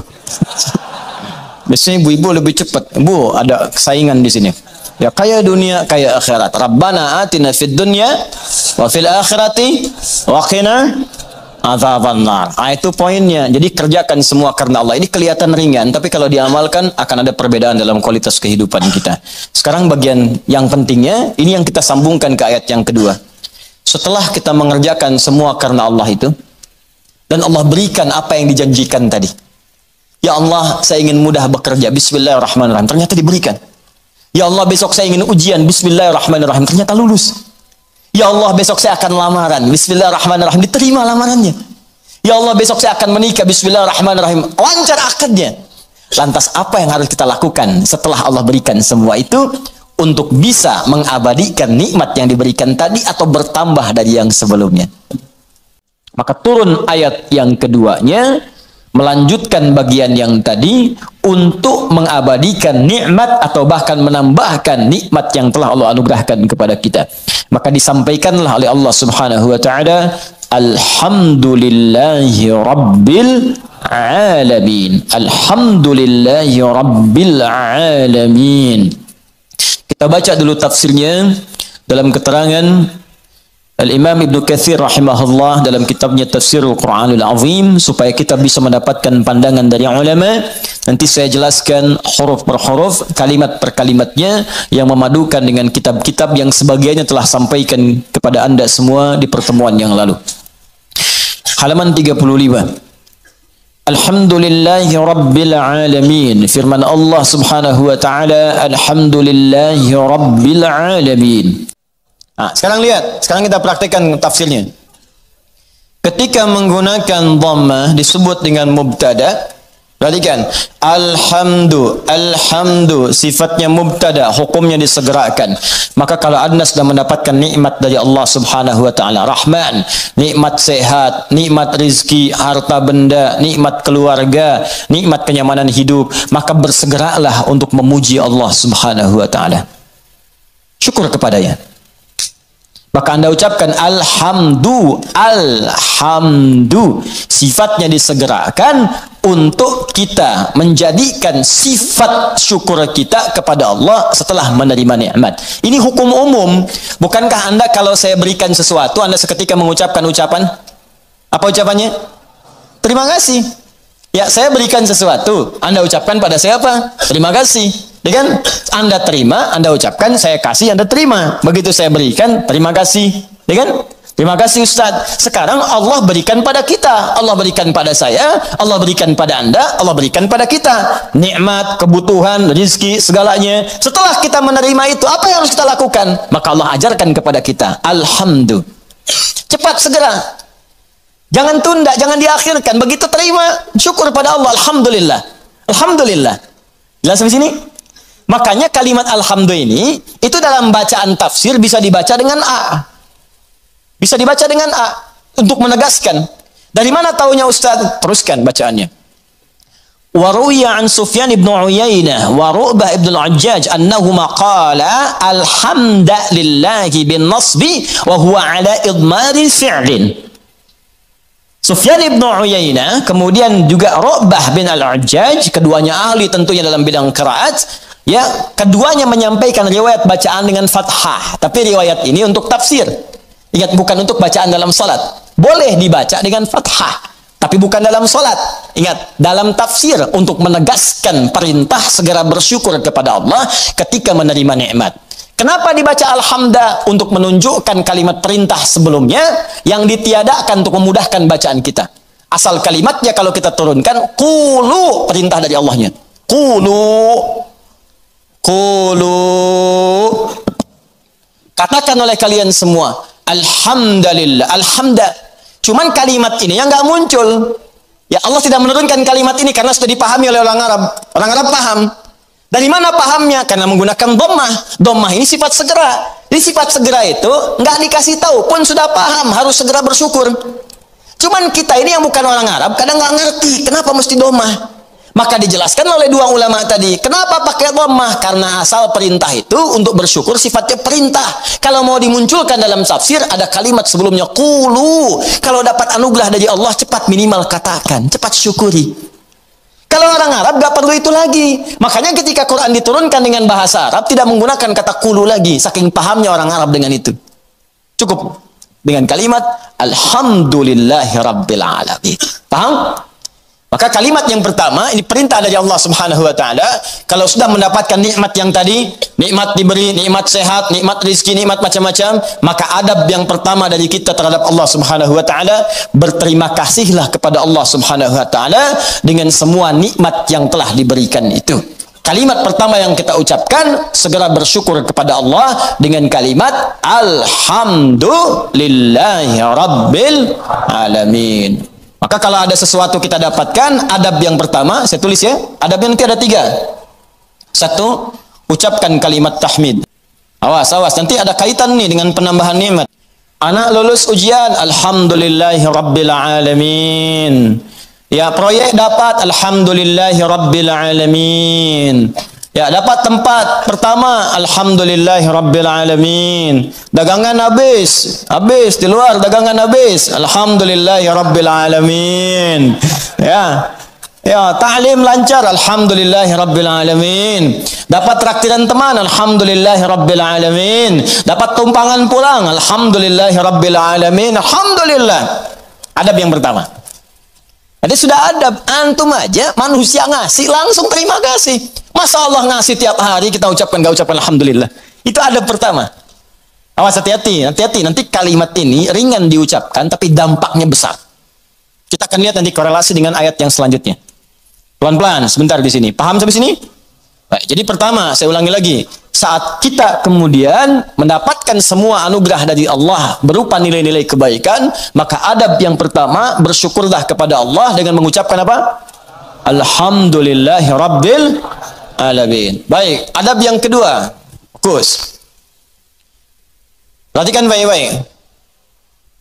Biasanya ibu-ibu lebih cepat. Bu, ada saingan di sini. Ya, kaya dunia, kaya akhirat. Rabbana atina fid dunya wa fil akhirati wa qina adzabannar. Itu poinnya. Jadi kerjakan semua karena Allah. Ini kelihatan ringan, tapi kalau diamalkan akan ada perbedaan dalam kualitas kehidupan kita. Sekarang bagian yang pentingnya, ini yang kita sambungkan ke ayat yang kedua. Setelah kita mengerjakan semua karena Allah itu, dan Allah berikan apa yang dijanjikan tadi. Ya Allah, saya ingin mudah bekerja. Bismillahirrahmanirrahim. Ternyata diberikan. Ya Allah, besok saya ingin ujian. Bismillahirrahmanirrahim. Ternyata lulus. Ya Allah, besok saya akan lamaran. Bismillahirrahmanirrahim. Diterima lamarannya. Ya Allah, besok saya akan menikah. Bismillahirrahmanirrahim. Lancar akadnya. Lantas apa yang harus kita lakukan setelah Allah berikan semua itu untuk bisa mengabadikan nikmat yang diberikan tadi atau bertambah dari yang sebelumnya? Maka turun ayat yang keduanya, melanjutkan bagian yang tadi untuk mengabadikan nikmat atau bahkan menambahkan nikmat yang telah Allah anugerahkan kepada kita. Maka disampaikanlah oleh Allah Subhanahu wa taala, alhamdulillahi rabbil alamin. Alhamdulillahi rabbil alamin. Kita baca dulu tafsirnya dalam keterangan Al-Imam Ibnu Katsir rahimahullah dalam kitabnya Tafsirul Qur'anul Azim, supaya kita bisa mendapatkan pandangan dari ulama. Nanti saya jelaskan huruf per huruf, kalimat per kalimatnya, yang memadukan dengan kitab-kitab yang sebagiannya telah sampaikan kepada Anda semua di pertemuan yang lalu. Halaman 35. Alhamdulillahi Rabbil Alamin. Firman Allah Subhanahu wa taala, Alhamdulillahi Rabbil Alamin. Nah, sekarang lihat, sekarang kita praktikkan tafsirnya. Ketika menggunakan dhammah disebut dengan mubtada. Perhatikan, alhamdu sifatnya mubtada, hukumnya disegerakan. Maka kalau Anda sudah mendapatkan nikmat dari Allah Subhanahu wa taala, Rahman, nikmat sehat, nikmat rizki, harta benda, nikmat keluarga, nikmat kenyamanan hidup, maka bersegeralah untuk memuji Allah Subhanahu wa taala. Syukur kepadanya. Maka Anda ucapkan alhamdu, sifatnya disegerakan untuk kita menjadikan sifat syukur kita kepada Allah setelah menerima nikmat. Ini hukum umum. Bukankah Anda kalau saya berikan sesuatu, Anda seketika mengucapkan ucapan? Apa ucapannya? Terima kasih. Ya, saya berikan sesuatu, Anda ucapkan pada saya apa? Terima kasih. Dengan Anda terima, Anda ucapkan, saya kasih, Anda terima. Begitu saya berikan, terima kasih. Dengan terima kasih Ustaz. Sekarang Allah berikan pada kita, Allah berikan pada saya, Allah berikan pada Anda, Allah berikan pada kita. Nikmat, kebutuhan, rezeki, segalanya. Setelah kita menerima itu, apa yang harus kita lakukan? Maka Allah ajarkan kepada kita, alhamdulillah. Cepat, segera. Jangan tunda, jangan diakhirkan. Begitu terima, syukur pada Allah, alhamdulillah. Alhamdulillah. Jelas sampai sini? Makanya kalimat alhamdulillah ini, itu dalam bacaan tafsir bisa dibaca dengan A. Bisa dibaca dengan A. Untuk menegaskan. Dari mana taunya Ustaz? Teruskan bacaannya. Waruya an Sufyan ibn Uyainah wa Ru'bah ibn al-Ajjaj annahuma qala alhamdulillahi bin nasbi wa huwa ala idmari fi'lin. Sufyan ibn Uyainah, kemudian juga Ru'bah bin al-Ajjaj, keduanya ahli tentunya dalam bidang qiraat. Ya, keduanya menyampaikan riwayat bacaan dengan fathah, tapi riwayat ini untuk tafsir. Ingat, bukan untuk bacaan dalam salat. Boleh dibaca dengan fathah, tapi bukan dalam salat. Ingat, dalam tafsir untuk menegaskan perintah segera bersyukur kepada Allah ketika menerima nikmat. Kenapa dibaca alhamdulillah? Untuk menunjukkan kalimat perintah sebelumnya yang ditiadakan untuk memudahkan bacaan kita. Asal kalimatnya kalau kita turunkan, qulu, perintah dari Allahnya. Qulu. Katakan oleh kalian semua, alhamdulillah, alhamdulillah. Cuman kalimat ini yang nggak muncul. Ya, Allah tidak menurunkan kalimat ini karena sudah dipahami oleh orang Arab. Orang Arab paham. Dari mana pahamnya? Karena menggunakan dhammah. Dhammah ini sifat segera. Jadi sifat segera itu nggak dikasih tahu pun sudah paham, harus segera bersyukur. Cuman kita ini yang bukan orang Arab kadang nggak ngerti kenapa mesti dhammah. Maka dijelaskan oleh dua ulama tadi. Kenapa pakai dhammah? Karena asal perintah itu untuk bersyukur sifatnya perintah. Kalau mau dimunculkan dalam tafsir ada kalimat sebelumnya qulu. Kalau dapat anugerah dari Allah cepat minimal katakan, cepat syukuri. Kalau orang Arab gak perlu itu lagi. Makanya ketika Quran diturunkan dengan bahasa Arab tidak menggunakan kata qulu lagi, saking pahamnya orang Arab dengan itu. Cukup dengan kalimat alhamdulillahi rabbil alamin. Paham? Maka kalimat yang pertama, ini perintah dari Allah Subhanahu wa taala. Kalau sudah mendapatkan nikmat yang tadi, nikmat diberi, nikmat sehat, nikmat rezeki, nikmat macam-macam, maka adab yang pertama dari kita terhadap Allah Subhanahu wa taala, berterima kasihlah kepada Allah Subhanahu wa taala dengan semua nikmat yang telah diberikan itu. Kalimat pertama yang kita ucapkan, segera bersyukur kepada Allah dengan kalimat alhamdulillahi rabbil alamin. Maka kalau ada sesuatu kita dapatkan, adab yang pertama, saya tulis ya, adabnya nanti ada 3. 1, ucapkan kalimat tahmid. Awas, nanti ada kaitan nih dengan penambahan nikmat. Anak lulus ujian, alhamdulillahi rabbil alamin. Ya, proyek dapat, alhamdulillahi rabbil alamin. Ya, dapat tempat pertama, alhamdulillahi rabbil alamin. Dagangan habis di luar dagangan habis, alhamdulillahi rabbil alamin. Ya. Ya, ta'lim lancar, alhamdulillahi rabbil alamin. Dapat traktiran teman, alhamdulillahi rabbil alamin. Dapat tumpangan pulang, alhamdulillahi rabbil alamin. Alhamdulillah. Adab yang pertama. Jadi sudah adab, antum aja manusia ngasih langsung terima kasih. Masa Allah ngasih tiap hari kita ucapkan gak ucapkan alhamdulillah. Itu adab pertama. Awas, hati-hati, hati-hati. Nanti kalimat ini ringan diucapkan tapi dampaknya besar. Kita akan lihat nanti korelasi dengan ayat yang selanjutnya. Pelan-pelan, sebentar di sini. Paham sampai sini? Baik, jadi pertama, saya ulangi lagi. Saat kita kemudian mendapatkan semua anugerah dari Allah berupa nilai-nilai kebaikan, maka adab yang pertama, bersyukurlah kepada Allah dengan mengucapkan apa? Alhamdulillahi rabbil alamin. Baik, adab yang kedua. Fokus. Perhatikan baik-baik.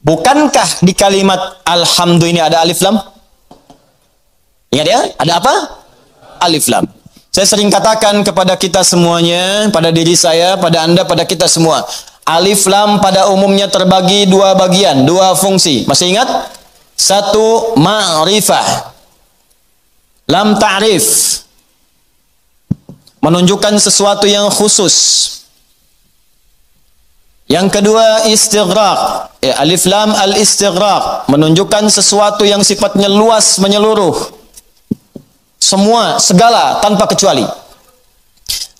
Bukankah di kalimat alhamdulillah ini ada alif lam? Ingat ya, ada apa? Alif lam. Saya sering katakan kepada kita semuanya, pada diri saya, pada Anda, pada kita semua. Alif lam pada umumnya terbagi dua bagian, dua fungsi. Masih ingat? Satu, ma'rifah. Lam ta'rif. Menunjukkan sesuatu yang khusus. Yang kedua, istighraq. Ya, alif lam al-istighraq. Menunjukkan sesuatu yang sifatnya luas, menyeluruh. Semua, segala, tanpa kecuali.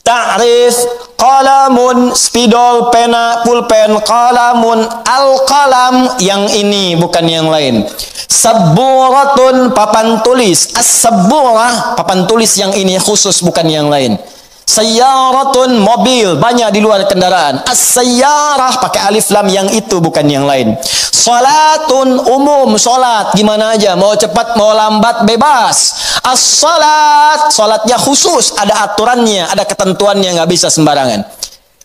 Ta'rif, qalamun, spidol, pena, pulpen, qalamun, al-qalam, yang ini, bukan yang lain. Sabburatun, papan tulis. As-sabburah, papan tulis yang ini khusus, bukan yang lain. Sayyaratun, mobil, banyak di luar kendaraan. As-sayyarah, pakai alif lam, yang itu, bukan yang lain. Salatun, umum, salat, gimana aja, mau cepat, mau lambat, bebas. As-salat, salatnya khusus, ada aturannya, ada ketentuannya, nggak bisa sembarangan.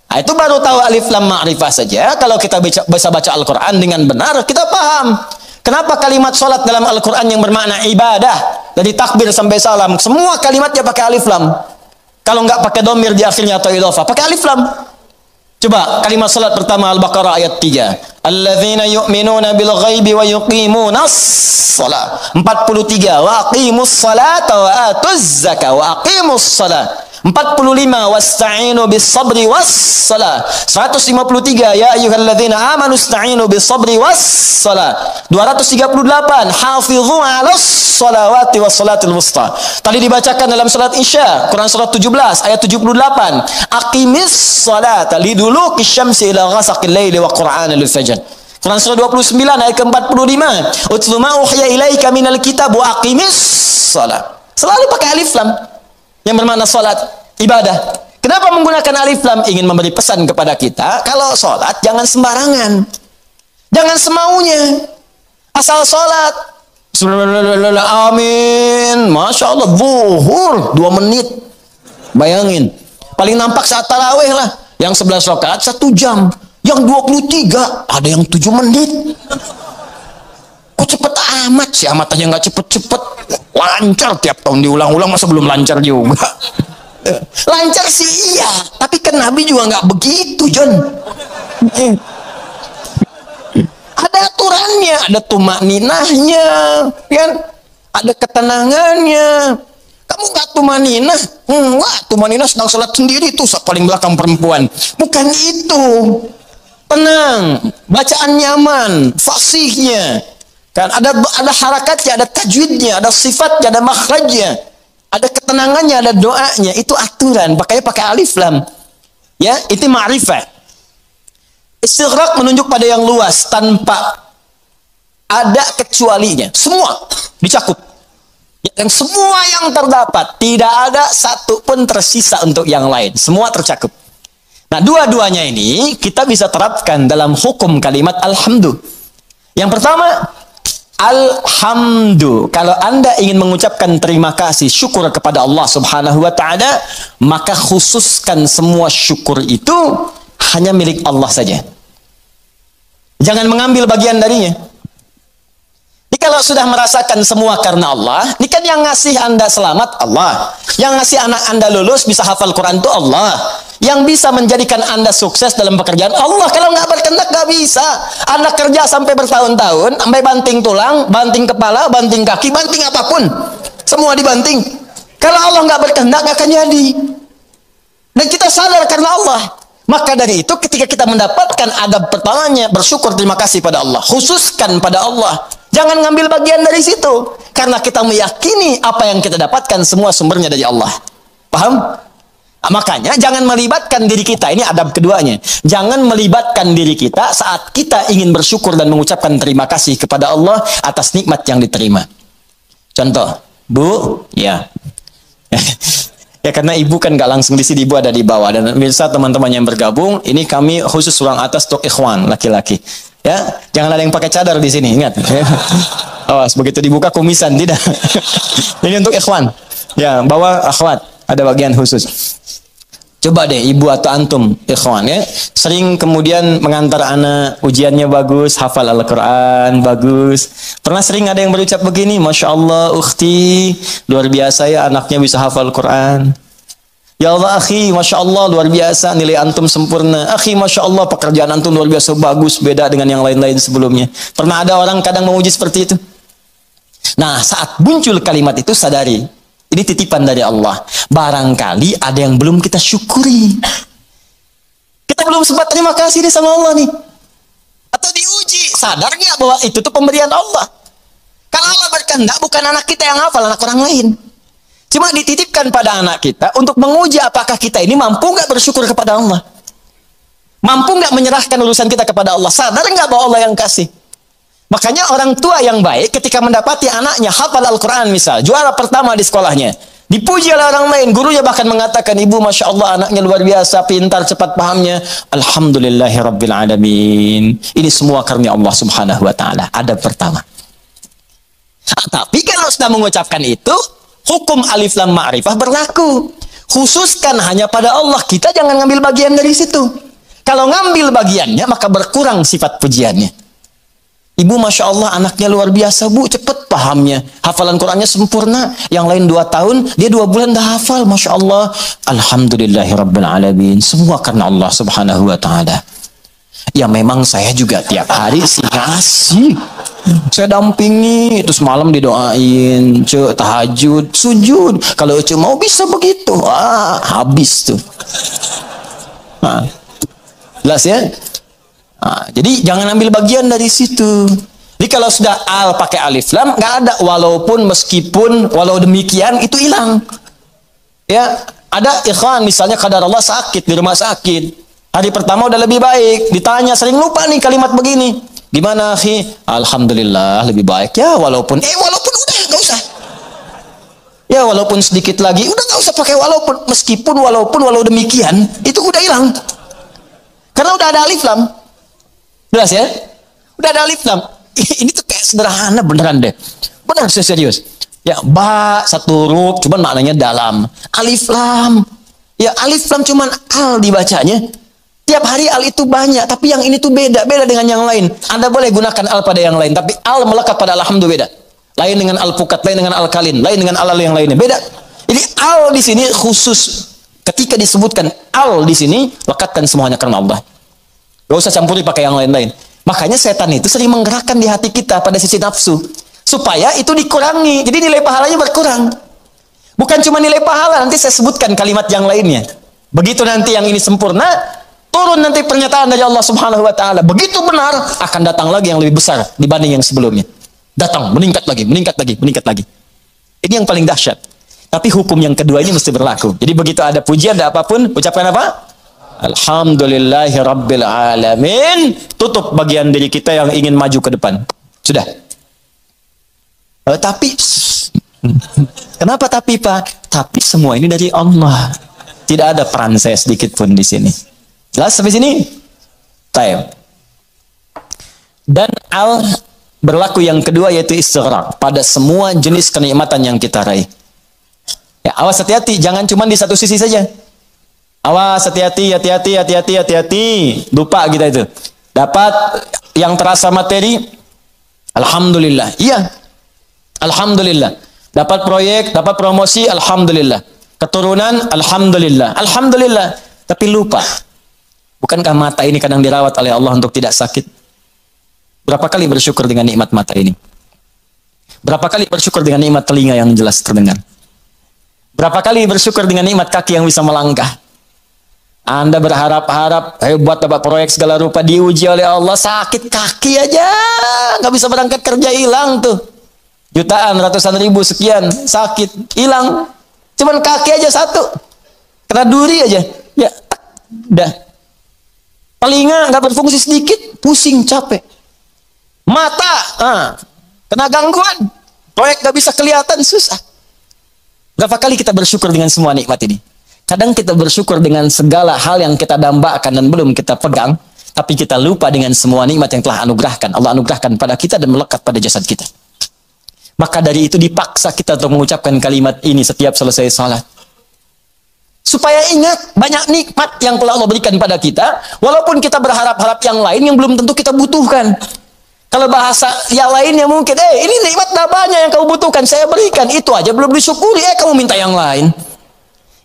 Nah, itu baru tahu alif lam ma'rifah saja. Kalau kita bisa baca Al-Quran dengan benar, kita paham. Kenapa kalimat salat dalam Al-Quran yang bermakna ibadah, dari takbir sampai salam, semua kalimatnya pakai alif lam. Kalau nggak pakai domir di akhirnya atau idhofah, pakai alif lam. Coba kalimat salat pertama Al-Baqarah ayat 3. Alladzina yu'minuna bil ghaibi wa yuqimunas shalah. 43. Wa aqimus salata wa atuz zakah wa aqimus salat. 45. Wasta'inu bis sabri was salah. 153. Ya ayyuhalladzina amanu ista'inu bis sabri was salah. 238. Hafidhu 'alas salawati was salatul wusta. Tadi dibacakan dalam salat Isya, Quran surat 17 ayat 78. Aqimis salata liduluki syamsi ila ghasaqil laili wa qur'anal fajr. Quran surah 29 ayat ke-45. Utlu ma uhiya ilaika minal kitab wa aqimis salat. Selalu pakai alif lam yang bermakna salat, ibadah. Kenapa menggunakan alif lam? Ingin memberi pesan kepada kita, kalau salat jangan sembarangan. Jangan semaunya. Asal salat. Amin. Masya Allah, zuhur 2 menit. Bayangin. Paling nampak saat tarawih lah. Yang 11 rakaat 1 jam. Yang 23 ada yang 7 menit. Kok cepet amat sih? Amat aja nggak cepet-cepet. Lancar tiap tahun diulang-ulang, masa belum lancar juga? Lancar sih iya, tapi kan Nabi juga nggak begitu, John. Ada aturannya, ada tumakninahnya, kan? Ada ketenangannya. Kamu nggak tumaninah? Wah, tumaninah sedang sholat sendiri tuh, paling belakang perempuan. Bukan itu. Tenang, bacaan nyaman, fasihnya. Kan ada harakatnya, ada tajwidnya, ada sifatnya, ada makhrajnya, ada ketenangannya, ada doanya. Itu aturan, makanya pakai alif lam. Ya, itu ma'rifah. Istighraq menunjuk pada yang luas tanpa ada kecualinya. Semua dicakup. Dan semua yang terdapat, tidak ada satu pun tersisa untuk yang lain. Semua tercakup. Nah, dua-duanya ini kita bisa terapkan dalam hukum kalimat alhamdulillah. Yang pertama, alhamdulillah. Kalau Anda ingin mengucapkan terima kasih, syukur kepada Allah Subhanahu wa taala, maka khususkan semua syukur itu hanya milik Allah saja. Jangan mengambil bagian darinya. Ini kalau sudah merasakan semua karena Allah, ini kan yang ngasih Anda selamat Allah. Yang ngasih anak Anda lulus bisa hafal Quran itu Allah. Yang bisa menjadikan Anda sukses dalam pekerjaan Allah. Kalau nggak berkehendak nggak bisa. Anda kerja sampai bertahun-tahun, sampai banting tulang, banting kepala, banting kaki, banting apapun. Semua dibanting. Kalau Allah nggak berkehendak, nggak akan jadi. Dan kita sadar karena Allah. Maka dari itu ketika kita mendapatkan adab pertamanya, bersyukur, terima kasih pada Allah. Khususkan pada Allah. Jangan ngambil bagian dari situ. Karena kita meyakini apa yang kita dapatkan semua sumbernya dari Allah. Paham? Nah, makanya jangan melibatkan diri kita. Ini adab keduanya. Jangan melibatkan diri kita saat kita ingin bersyukur dan mengucapkan terima kasih kepada Allah atas nikmat yang diterima. Contoh, Bu, ya. Ya karena ibu kan nggak langsung di sini, ibu ada di bawah. Dan bisa teman-teman yang bergabung, ini kami khusus ruang atas untuk ikhwan laki-laki. Ya, jangan ada yang pakai cadar di sini, ingat. Awas, begitu dibuka kumisan, tidak. Ini untuk ikhwan. Ya, bawah akhwat, ada bagian khusus. Coba deh ibu atau antum ikhwan ya, sering kemudian mengantar anak, ujiannya bagus, hafal Al-Quran bagus. Pernah sering ada yang berucap begini, Masya Allah ukhti, luar biasa ya anaknya bisa hafal Quran. Ya Allah akhi, Masya Allah luar biasa, nilai antum sempurna. Akhi, Masya Allah pekerjaan antum luar biasa bagus, beda dengan yang lain-lain sebelumnya. Pernah ada orang kadang memuji seperti itu? Nah, saat muncul kalimat itu sadari, ini titipan dari Allah. Barangkali ada yang belum kita syukuri. Kita belum sempat terima kasih deh sama Allah nih. Atau diuji. Sadar nggak bahwa itu tuh pemberian Allah? Kalau Allah berkehendak bukan anak kita yang hafal, anak orang lain. Cuma dititipkan pada anak kita untuk menguji apakah kita ini mampu nggak bersyukur kepada Allah. Mampu nggak menyerahkan urusan kita kepada Allah. Sadar nggak bahwa Allah yang kasih. Makanya orang tua yang baik ketika mendapati anaknya hafal Al-Quran misal, juara pertama di sekolahnya, dipuji oleh orang lain, gurunya bahkan mengatakan, ibu Masya Allah anaknya luar biasa, pintar, cepat pahamnya. Alhamdulillahirrabbilalamin. Ini semua karunia Allah subhanahu wa ta'ala. Adab pertama. Tapi kalau sudah mengucapkan itu, hukum alif lam ma'rifah berlaku. Khususkan hanya pada Allah, kita jangan ngambil bagian dari situ. Kalau ngambil bagiannya, maka berkurang sifat pujiannya. Ibu Masya Allah anaknya luar biasa bu, cepet pahamnya, hafalan Qurannya sempurna. Yang lain 2 tahun, dia 2 bulan dah hafal. Masya Allah. Alhamdulillahirrabbilalamin. Semua karena Allah subhanahu wa ta'ala. Ya memang saya juga tiap hari sih ngasih. Saya dampingi, terus malam didoain, cek tahajud, sujud. Kalau cek mau bisa begitu, habis tuh. Nah, jelas ya? Nah, jadi jangan ambil bagian dari situ. Jadi kalau sudah al pakai alif lam nggak ada walaupun meskipun walau demikian itu hilang. Ya ada ikhwan misalnya kadar Allah sakit di rumah sakit. Hari pertama udah lebih baik. Ditanya sering lupa nih kalimat begini. Gimana akhi? Alhamdulillah lebih baik ya walaupun walaupun udah nggak usah. Ya walaupun sedikit lagi udah nggak usah pakai walaupun meskipun walaupun walau demikian itu udah hilang. Karena udah ada alif lam. Jelas ya? Udah ada alif lam. Ini tuh kayak sederhana beneran deh. Benar serius. Ya, ba satu huruf cuman maknanya dalam. Alif lam. Ya, alif lam cuman al dibacanya. Tiap hari al itu banyak, tapi yang ini tuh beda dengan yang lain. Anda boleh gunakan al pada yang lain, tapi al melekat pada alhamdulillah beda. Lain dengan al pukat, lain dengan al kalin, lain dengan al yang lainnya. Beda. Jadi al di sini khusus ketika disebutkan al di sini lekatkan semuanya karena Allah. Gak usah campuri pakai yang lain-lain. Makanya setan itu sering menggerakkan di hati kita pada sisi nafsu. Supaya itu dikurangi. Jadi nilai pahalanya berkurang. Bukan cuma nilai pahala. Nanti saya sebutkan kalimat yang lainnya. Begitu nanti yang ini sempurna. Turun nanti pernyataan dari Allah subhanahu wa ta'ala. Begitu benar. Akan datang lagi yang lebih besar dibanding yang sebelumnya. Datang. Meningkat lagi. Meningkat lagi. Meningkat lagi. Ini yang paling dahsyat. Tapi hukum yang kedua ini mesti berlaku. Jadi begitu ada pujian, ada apapun. Ucapkan apa? Alhamdulillahirrabbilalamin. Tutup bagian diri kita yang ingin maju ke depan. Sudah. Tapi kenapa tapi Pak? Tapi semua ini dari Allah. Tidak ada peran saya sedikit pun di sini. Jelas sampai sini? Time. Dan al berlaku yang kedua yaitu istighraq pada semua jenis kenikmatan yang kita raih. Ya, awas hati-hati, jangan cuma di satu sisi saja. Awas hati-hati. Lupa kita itu. Dapat yang terasa materi, alhamdulillah. Iya. Alhamdulillah. Dapat proyek, dapat promosi, alhamdulillah. Keturunan, alhamdulillah. Alhamdulillah. Tapi lupa. Bukankah mata ini kadang dirawat oleh Allah untuk tidak sakit? Berapa kali bersyukur dengan nikmat mata ini? Berapa kali bersyukur dengan nikmat telinga yang jelas terdengar? Berapa kali bersyukur dengan nikmat kaki yang bisa melangkah? Anda berharap-harap buat dapat proyek segala rupa, diuji oleh Allah, sakit kaki aja, nggak bisa berangkat kerja, hilang tuh. Jutaan, ratusan ribu, sekian, sakit, hilang. Cuman kaki aja satu, kena duri aja, ya, udah. Telinga nggak berfungsi sedikit, pusing, capek. Mata, kena gangguan, proyek nggak bisa kelihatan, susah. Berapa kali kita bersyukur dengan semua nikmat ini? Kadang kita bersyukur dengan segala hal yang kita dambakan dan belum kita pegang, tapi kita lupa dengan semua nikmat yang telah Allah anugerahkan pada kita dan melekat pada jasad kita. Maka dari itu dipaksa kita untuk mengucapkan kalimat ini setiap selesai salat. Supaya ingat banyak nikmat yang telah Allah berikan pada kita, walaupun kita berharap-harap yang lain yang belum tentu kita butuhkan. Kalau bahasa yang lainnya mungkin, ini nikmat dah banyak yang kamu butuhkan, saya berikan. Itu aja belum disyukuri, kamu minta yang lain.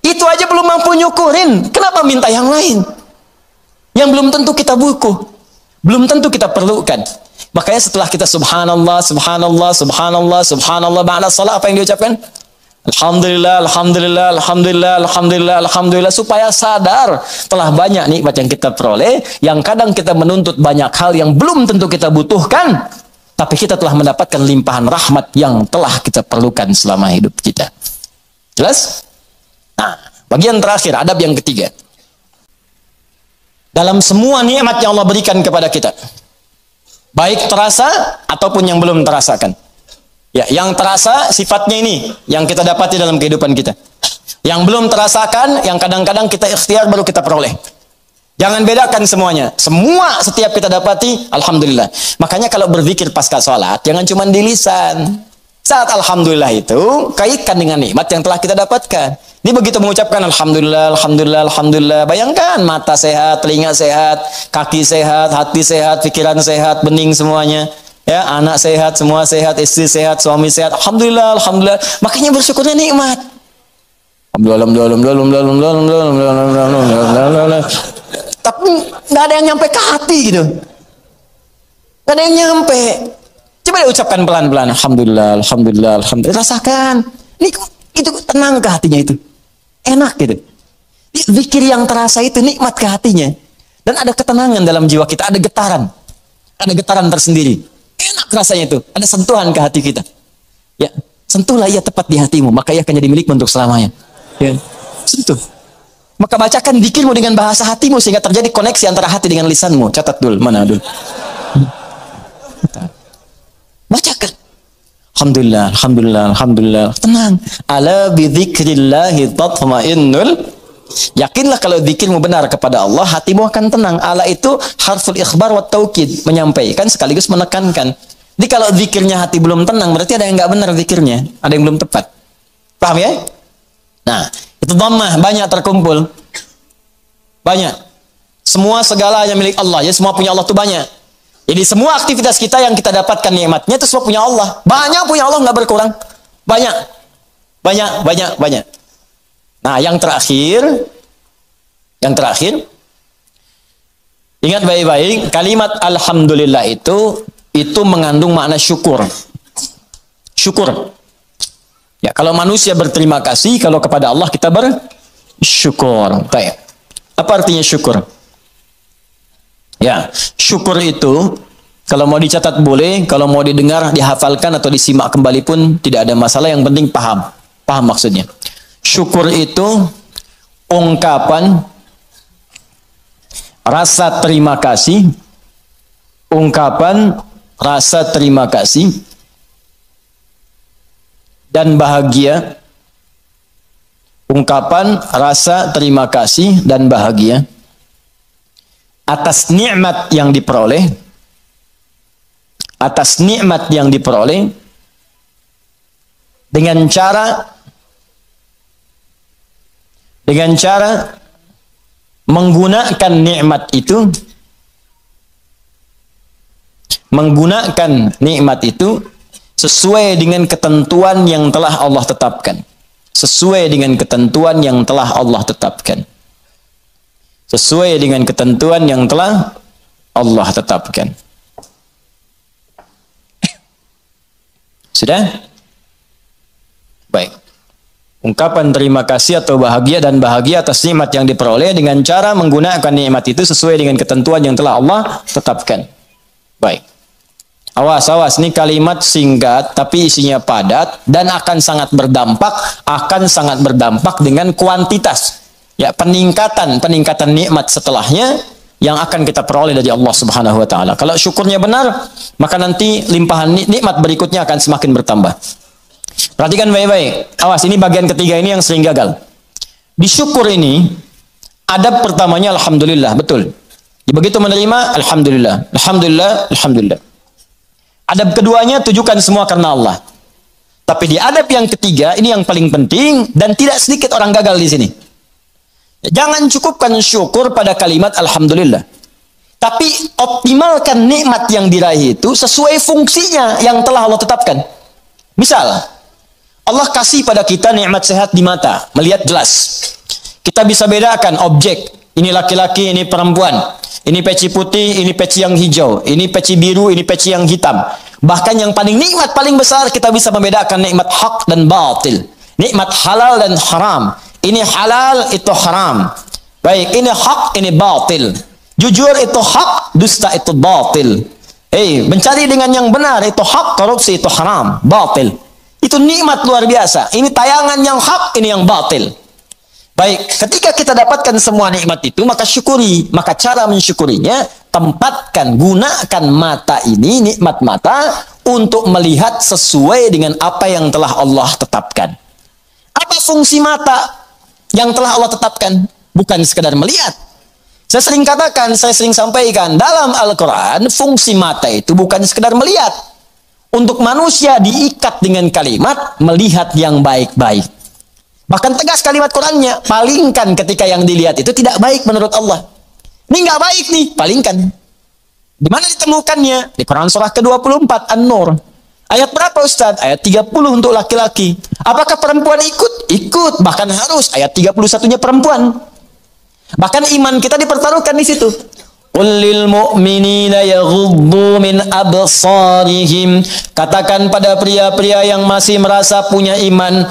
Itu aja belum mampu nyukurin, kenapa minta yang lain? Yang belum tentu kita butuh, belum tentu kita perlukan. Makanya setelah kita subhanallah, subhanallah, subhanallah, subhanallah, ba'da salat apa yang diucapkan? Alhamdulillah, alhamdulillah, alhamdulillah, alhamdulillah, alhamdulillah, supaya sadar telah banyak nikmat yang kita peroleh, yang kadang kita menuntut banyak hal yang belum tentu kita butuhkan, tapi kita telah mendapatkan limpahan rahmat yang telah kita perlukan selama hidup kita. Jelas? Nah, bagian terakhir, adab yang ketiga. Dalam semua nikmat yang Allah berikan kepada kita, baik terasa ataupun yang belum terasakan. Ya, yang terasa sifatnya ini yang kita dapati dalam kehidupan kita. Yang belum terasakan, yang kadang-kadang kita ikhtiar baru kita peroleh. Jangan bedakan semuanya. Semua setiap kita dapati, alhamdulillah. Makanya kalau berzikir pasca sholat, jangan cuma di lisan. Saat alhamdulillah itu, kaitkan dengan nikmat yang telah kita dapatkan. Ini begitu mengucapkan alhamdulillah, alhamdulillah, alhamdulillah. Bayangkan mata sehat, telinga sehat, kaki sehat, hati sehat, pikiran sehat, bening semuanya. Ya, anak sehat, semua sehat, istri sehat, suami sehat. Alhamdulillah, alhamdulillah. Makanya bersyukurnya nikmat. Tapi nggak ada yang nyampe ke hati gitu. Nggak ada yang nyampe. Coba diucapkan pelan-pelan. Alhamdulillah, alhamdulillah, alhamdulillah. Rasakan. Ini itu tenang ke hatinya itu. Enak gitu. Zikir yang terasa itu nikmat ke hatinya. Dan ada ketenangan dalam jiwa kita, ada getaran. Ada getaran tersendiri. Enak rasanya itu. Ada sentuhan ke hati kita. Ya, sentuhlah ia tepat di hatimu, maka ia akan jadi milikmu untuk selamanya. Ya, sentuh. Maka bacakan zikirmu dengan bahasa hatimu sehingga terjadi koneksi antara hati dengan lisanmu. Catat dulu, mana dulu. Bacakan. Alhamdulillah, alhamdulillah, alhamdulillah. Tenang. Ala bidzikrillahi tatma'innul. Yakinlah kalau zikirmu benar kepada Allah, hatimu akan tenang. Ala itu harful ikhbar wa taukid, menyampaikan sekaligus menekankan. Jadi kalau zikirnya hati belum tenang, berarti ada yang nggak benar zikirnya, ada yang belum tepat. Paham ya? Nah, itu dhammah banyak terkumpul. Banyak. Semua segalanya milik Allah. Ya, semua punya Allah itu banyak. Jadi semua aktivitas kita yang kita dapatkan nikmatnya itu semua punya Allah. Banyak punya Allah, nggak berkurang. Banyak. Banyak, banyak, banyak. Nah, yang terakhir, ingat baik-baik, kalimat alhamdulillah itu mengandung makna syukur. Syukur. Ya, kalau manusia berterima kasih, kalau kepada Allah kita bersyukur. Baik. Apa artinya syukur? Ya, syukur itu kalau mau dicatat boleh, kalau mau didengar, dihafalkan atau disimak kembali pun tidak ada masalah, yang penting paham. Paham maksudnya. Syukur itu ungkapan rasa terima kasih, ungkapan rasa terima kasih dan bahagia, ungkapan rasa terima kasih dan bahagia atas nikmat yang diperoleh, atas nikmat yang diperoleh dengan cara menggunakan nikmat itu, sesuai dengan ketentuan yang telah Allah tetapkan. Sesuai dengan ketentuan yang telah Allah tetapkan. Sesuai dengan ketentuan yang telah Allah tetapkan. Sudah? Baik. Ungkapan terima kasih atau bahagia dan bahagia atas nikmat yang diperoleh dengan cara menggunakan nikmat itu sesuai dengan ketentuan yang telah Allah tetapkan. Baik. Awas, awas, ini kalimat singkat tapi isinya padat dan akan sangat berdampak dengan kuantitas. Ya, peningkatan nikmat setelahnya yang akan kita peroleh dari Allah Subhanahu wa taala. Kalau syukurnya benar, maka nanti limpahan nikmat berikutnya akan semakin bertambah. Perhatikan baik-baik. Awas, ini bagian ketiga ini yang sering gagal. Di syukur ini, adab pertamanya alhamdulillah, betul. Begitu menerima, alhamdulillah, alhamdulillah, alhamdulillah. Adab keduanya, tujukan semua karena Allah. Tapi di adab yang ketiga, ini yang paling penting dan tidak sedikit orang gagal di sini. Jangan cukupkan syukur pada kalimat alhamdulillah. Tapi optimalkan nikmat yang diraih itu sesuai fungsinya yang telah Allah tetapkan. Misal, Allah kasih pada kita nikmat sehat di mata, melihat jelas. Kita bisa bedakan objek, ini laki-laki, ini perempuan. Ini peci putih, ini peci yang hijau. Ini peci biru, ini peci yang hitam. Bahkan yang paling nikmat, paling besar, kita bisa membedakan nikmat hak dan batil. Nikmat halal dan haram. Ini halal, itu haram. Baik, ini hak, ini batil. Jujur itu hak, dusta itu batil. Mencari dengan yang benar itu hak, korupsi itu haram, batil. Itu nikmat luar biasa. Ini tayangan yang hak, ini yang batil. Baik, ketika kita dapatkan semua nikmat itu, maka syukuri. Maka cara mensyukurinya, tempatkan, gunakan mata ini, nikmat mata, untuk melihat sesuai dengan apa yang telah Allah tetapkan. Apa fungsi mata yang telah Allah tetapkan? Bukan sekadar melihat. Saya sering katakan, saya sering sampaikan, dalam Al-Quran, fungsi mata itu bukan sekadar melihat. Untuk manusia diikat dengan kalimat, melihat yang baik-baik. Bahkan tegas kalimat Qurannya, palingkan ketika yang dilihat itu tidak baik menurut Allah. Ini nggak baik nih, palingkan. Di mana ditemukannya? Di Quran surah ke-24, An-Nur. Ayat berapa Ustaz? Ayat 30 untuk laki-laki. Apakah perempuan ikut? Ikut, bahkan harus. Ayat 31-nya perempuan. Bahkan iman kita dipertaruhkan di situ. Qul lil mu'minina yaghuddu min absarihim. Katakan pada pria-pria yang masih merasa punya iman,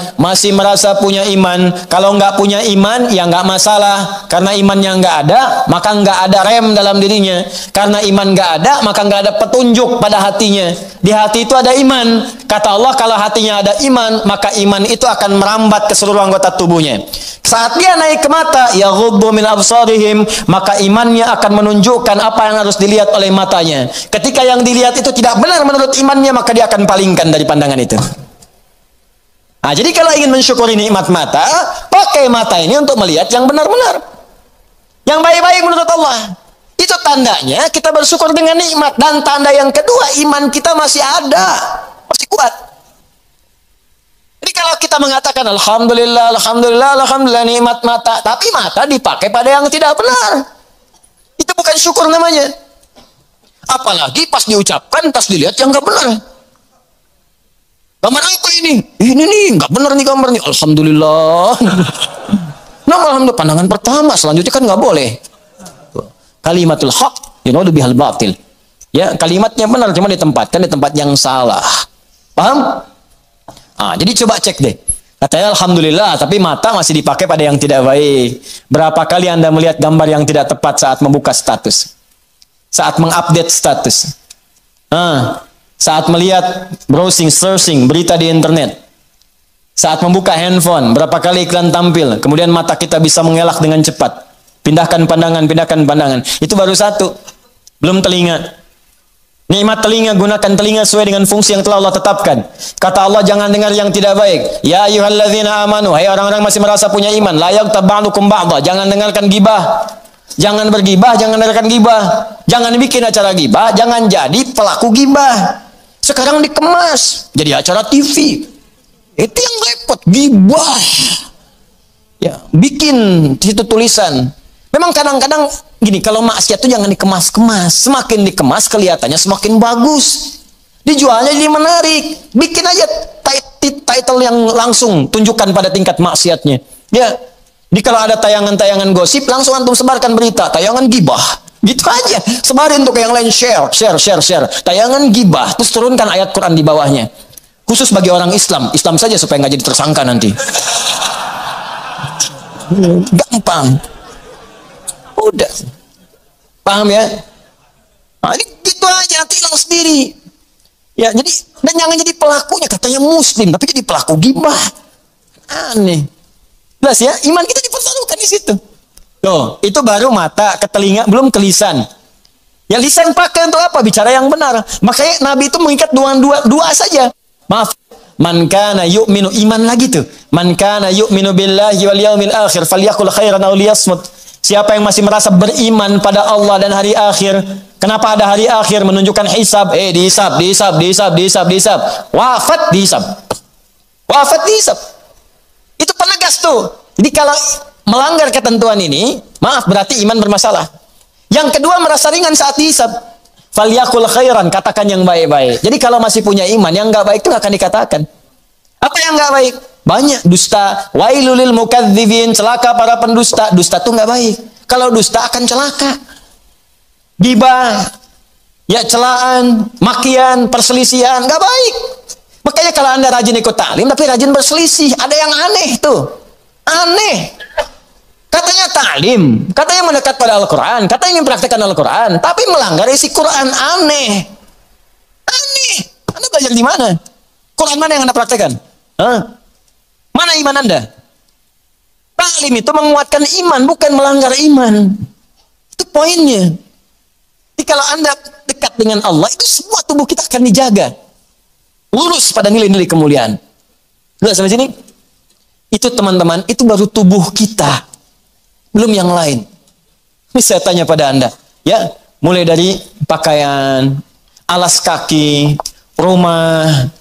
kalau nggak punya iman ya nggak masalah, karena imannya nggak ada, maka nggak ada rem dalam dirinya. Karena iman nggak ada, maka nggak ada petunjuk pada hatinya. Di hati itu ada iman. Kata Allah, kalau hatinya ada iman, maka iman itu akan merambat ke seluruh anggota tubuhnya. Saat dia naik ke mata, yaghuddu min absarihim, maka imannya akan menunjukkan apa yang harus dilihat oleh matanya. Ketika yang dilihat itu tidak benar menurut imannya, maka dia akan palingkan dari pandangan itu. Nah, jadi kalau ingin mensyukuri nikmat mata, pakai mata ini untuk melihat yang benar-benar, yang baik-baik menurut Allah. Itu tandanya kita bersyukur dengan nikmat. Dan tanda yang kedua, iman kita masih ada, masih kuat. Jadi kalau kita mengatakan alhamdulillah, alhamdulillah, alhamdulillah nikmat mata, tapi mata dipakai pada yang tidak benar, itu bukan syukur namanya. Apalagi pas diucapkan, pas dilihat yang nggak benar. Gambar apa ini? Ini nih nggak benar nih gambar nih. Alhamdulillah. Nah, alhamdulillah pandangan pertama, selanjutnya kan nggak boleh. Kalimatul haq, bihal batil. Ya, kalimatnya benar, cuma ditempatkan di tempat yang salah. Paham? Jadi coba cek deh. Katanya alhamdulillah, tapi mata masih dipakai pada yang tidak baik. Berapa kali Anda melihat gambar yang tidak tepat saat membuka status? Saat mengupdate status? Saat melihat browsing, searching, berita di internet. Saat membuka handphone, berapa kali iklan tampil. Kemudian mata kita bisa mengelak dengan cepat. Pindahkan pandangan. Itu baru satu. Belum telinga. Nikmat telinga, gunakan telinga sesuai dengan fungsi yang telah Allah tetapkan. Kata Allah, jangan dengar yang tidak baik. Ya ayyuhalladzina amanu, hai orang-orang masih merasa punya iman, la yaghtab ba'dukum ba'dha, jangan dengarkan gibah. Jangan bergibah, jangan dengarkan gibah. Jangan bikin acara gibah, jangan jadi pelaku gibah. Sekarang dikemas jadi acara TV. Itu yang repot, gibah. Ya, bikin situ tulisan. Memang kadang-kadang gini, kalau maksiat itu jangan dikemas-kemas. Semakin dikemas kelihatannya semakin bagus. Dijualnya jadi menarik. Bikin aja title yang langsung tunjukkan pada tingkat maksiatnya. Ya. Jadi kalau ada tayangan-tayangan gosip, langsung antum sebarkan berita, tayangan gibah. Gitu aja. Sebarin untuk yang lain, share. Tayangan gibah, terus turunkan ayat Quran di bawahnya. Khusus bagi orang Islam. Islam saja supaya nggak jadi tersangka nanti. Gampang. Udah. Paham ya? Nah, ini gitu aja, nanti hilang sendiri. Ya, jadi dan jangan jadi pelakunya, katanya muslim tapi jadi pelaku gibah. Aneh. Jelas ya, iman kita dipertaruhkan di situ. Tuh, itu baru mata, ke telinga, belum ke lisan. Ya lisan pakai untuk apa? Bicara yang benar. Makanya Nabi itu mengikat dua saja. Maaf. Man kana yu'minu, iman lagi tuh. Man kana yu'minu billahi wal yaumil akhir falyaqul khairan aw liyasmut. Siapa yang masih merasa beriman pada Allah dan hari akhir. Kenapa ada hari akhir? Menunjukkan hisab. Dihisab. Wafat dihisab. Wafat dihisab. Itu penegas tuh. Jadi kalau melanggar ketentuan ini, maaf, berarti iman bermasalah. Yang kedua, merasa ringan saat dihisab. Falyaqul khairan, katakan yang baik-baik. Jadi kalau masih punya iman, yang nggak baik itu nggak akan dikatakan. Apa yang nggak baik? Banyak. Dusta. Wailulil mukadzibin, celaka para pendusta. Dusta itu nggak baik. Kalau dusta akan celaka. Gibah, ya celaan, makian, perselisihan, nggak baik. Makanya kalau Anda rajin ikut taklim tapi rajin berselisih, ada yang aneh tuh. Aneh. Katanya taklim, katanya mendekat pada Al-Quran, katanya mempraktikkan Al-Quran, tapi melanggar isi Quran. Aneh. Aneh. Anda belajar di mana? Quran mana yang Anda praktekkan? Mana iman Anda? Taklim itu menguatkan iman, bukan melanggar iman. Itu poinnya. Jadi kalau Anda dekat dengan Allah, itu semua tubuh kita akan dijaga. Lurus pada nilai-nilai kemuliaan. Lihat sampai sini? Itu teman-teman, itu baru tubuh kita. Belum yang lain. Ini saya tanya pada Anda. Ya, mulai dari pakaian, alas kaki, rumah,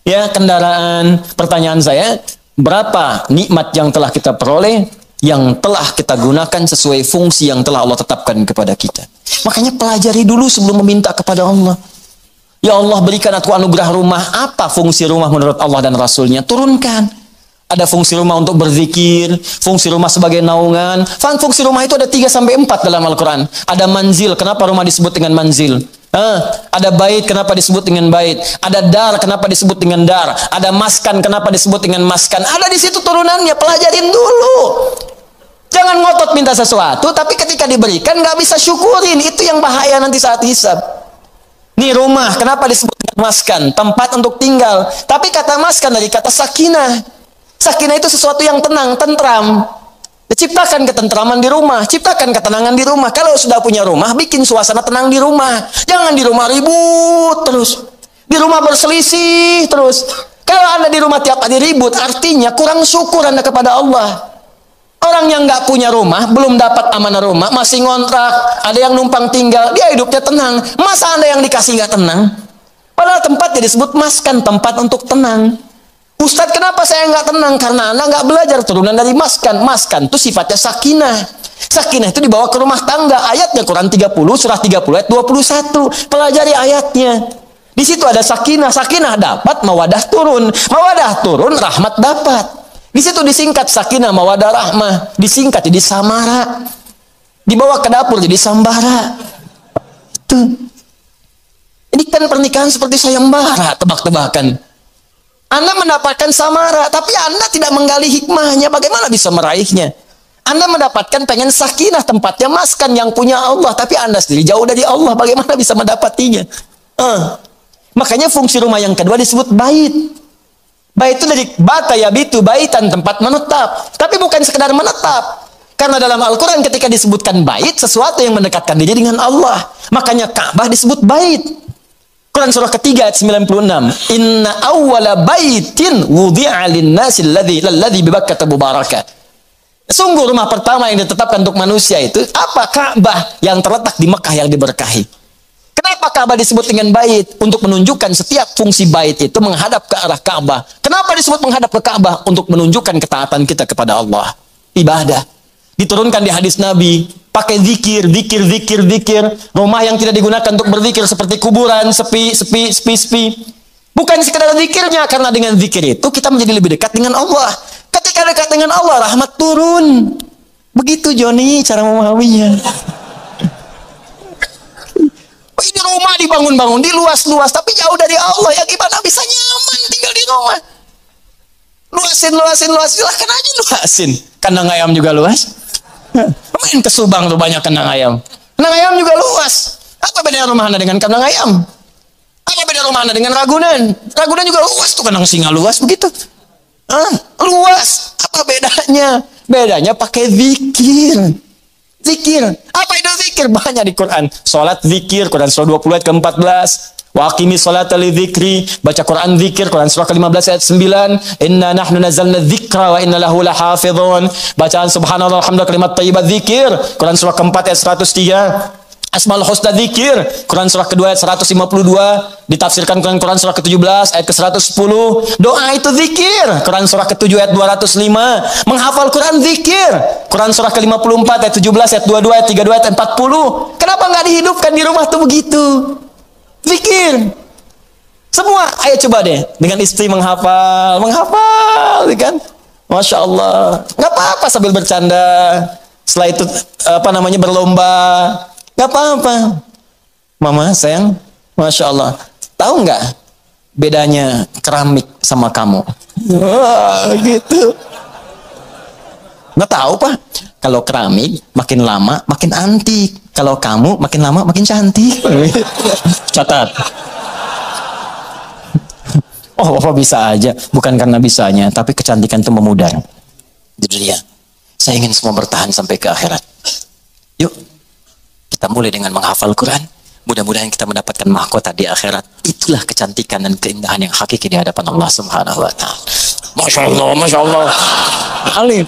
ya, kendaraan. Pertanyaan saya, berapa nikmat yang telah kita peroleh, yang telah kita gunakan sesuai fungsi yang telah Allah tetapkan kepada kita. Makanya pelajari dulu sebelum meminta kepada Allah. Ya Allah, berikan aku anugerah rumah. Apa fungsi rumah menurut Allah dan Rasulnya? Turunkan. Ada fungsi rumah untuk berzikir, fungsi rumah sebagai naungan. Fungsi rumah itu ada 3-4 dalam Al-Quran. Ada manzil, kenapa rumah disebut dengan manzil? Ada bait, kenapa disebut dengan bait? Ada dar, kenapa disebut dengan dar? Ada maskan, kenapa disebut dengan maskan? Ada di situ turunannya, pelajarin dulu. Jangan ngotot minta sesuatu, tapi ketika diberikan nggak bisa syukurin. Itu yang bahaya nanti saat hisab. Nih rumah, kenapa disebut dengan maskan? Tempat untuk tinggal. Tapi kata maskan dari kata sakinah. Sakinah itu sesuatu yang tenang, tentram. Ciptakan ketentraman di rumah, ciptakan ketenangan di rumah. Kalau sudah punya rumah, bikin suasana tenang di rumah. Jangan di rumah ribut terus. Di rumah berselisih terus. Kalau Anda di rumah tiap hari ribut, artinya kurang syukur Anda kepada Allah. Orang yang nggak punya rumah, belum dapat amanah rumah, masih ngontrak, ada yang numpang tinggal, dia hidupnya tenang. Masa Anda yang dikasih nggak tenang? Padahal tempatnya disebut maskan, tempat untuk tenang. Ustadz, kenapa saya nggak tenang? Karena Anda nggak belajar turunan dari maskan. Maskan itu sifatnya sakinah. Sakinah itu dibawa ke rumah tangga. Ayatnya Quran 30, surah 30 ayat 21. Pelajari ayatnya. Di situ ada sakinah. Sakinah dapat, mawadah turun. Mawadah turun, rahmat dapat. Di situ disingkat sakinah, mawadah, rahmah. Disingkat jadi samara. Dibawa ke dapur jadi sambara. Itu. Ini kan pernikahan seperti sayembara, tebak-tebakan. Anda mendapatkan samara, tapi Anda tidak menggali hikmahnya. Bagaimana bisa meraihnya? Anda mendapatkan pengen sakinah, tempatnya maskan yang punya Allah, tapi Anda sendiri jauh dari Allah. Bagaimana bisa mendapatinya? Makanya fungsi rumah yang kedua disebut bait. Bait itu dari bata yabitu, baitan, tempat menetap. Tapi bukan sekedar menetap. Karena dalam Al-Quran ketika disebutkan bait, sesuatu yang mendekatkan diri dengan Allah. Makanya Ka'bah disebut bait. Quran surah ketiga ayat 96. Inna awwala baitin wudi'a lin-nasi alladzi bi Bakkah mubarakah. Sungguh rumah pertama yang ditetapkan untuk manusia itu apa? Ka'bah yang terletak di Mekah yang diberkahi. Kenapa Ka'bah disebut dengan bait? Untuk menunjukkan setiap fungsi bait itu menghadap ke arah Ka'bah. Kenapa disebut menghadap ke Ka'bah? Untuk menunjukkan ketaatan kita kepada Allah. Ibadah. Diturunkan di hadis Nabi, pakai zikir. Rumah yang tidak digunakan untuk berzikir seperti kuburan, sepi. Bukan sekedar zikirnya, karena dengan zikir itu kita menjadi lebih dekat dengan Allah. Ketika dekat dengan Allah, rahmat turun. Begitu Joni cara memahaminya. Ini rumah dibangun-bangun, diluas-luas, tapi jauh dari Allah. Yang gimana bisa nyaman tinggal di rumah. Luasin, silahkan aja luasin. Kandang ayam juga luas. Main ke Subang tuh banyak kandang ayam. Kandang ayam juga luas. Apa beda rumah Anda dengan kandang ayam? Apa beda rumah Anda dengan Ragunan? Ragunan juga luas tuh, kandang singa luas begitu. Luas. Apa bedanya? Bedanya pakai zikir. Zikir. Apa itu zikir? Banyak di Quran. Salat zikir, Quran surah 20 ayat ke-14. Wa aqimi sholata li dzikri, baca Quran zikir, Quran surah ke-15 ayat 9. Inna nahnu nazzalna dzikra wa inna lahu lahafizun. Bacaan subhanallah alhamdulillah kalimat thayyibat zikir, Quran surah ke-4 ayat 103. Asmaul husna zikir, Quran surah kedua ayat 152, ditafsirkan Quran surah ke-17 ayat ke-110. Doa itu zikir, Quran surah ke-7 ayat 205. Menghafal Quran zikir, Quran surah ke-54 ayat 17 ayat 22 ayat 32 ayat 40. Kenapa nggak dihidupkan di rumah tuh begitu? Zikir. Semua, ayo coba deh dengan istri menghafal, kan? Masya Allah. Nggak apa-apa sambil bercanda. Setelah itu berlomba. Gak apa-apa. Mama sayang, Masya Allah. Tahu nggak bedanya keramik sama kamu? Wah, gitu. Nggak tahu Pak. Kalau keramik makin lama makin antik. Kalau kamu makin lama makin cantik. Catat. Oh, Bapak bisa aja. Bukan karena bisanya, tapi kecantikan itu memudar. Di dunia. Saya ingin semua bertahan sampai ke akhirat. Yuk. Kita mulai dengan menghafal Quran. Mudah-mudahan kita mendapatkan mahkota di akhirat. Itulah kecantikan dan keindahan yang hakiki di hadapan Allah Subhanahu wa Ta'ala. Masya Allah, Masya Allah. Alim.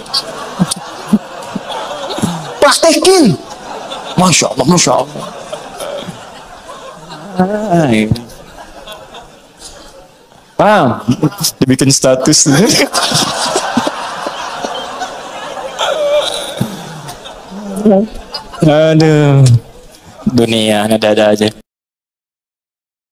Praktekin. Masya Allah, Masya Allah. Paham? Dibikin status. Aduh, dunia ada-ada aja.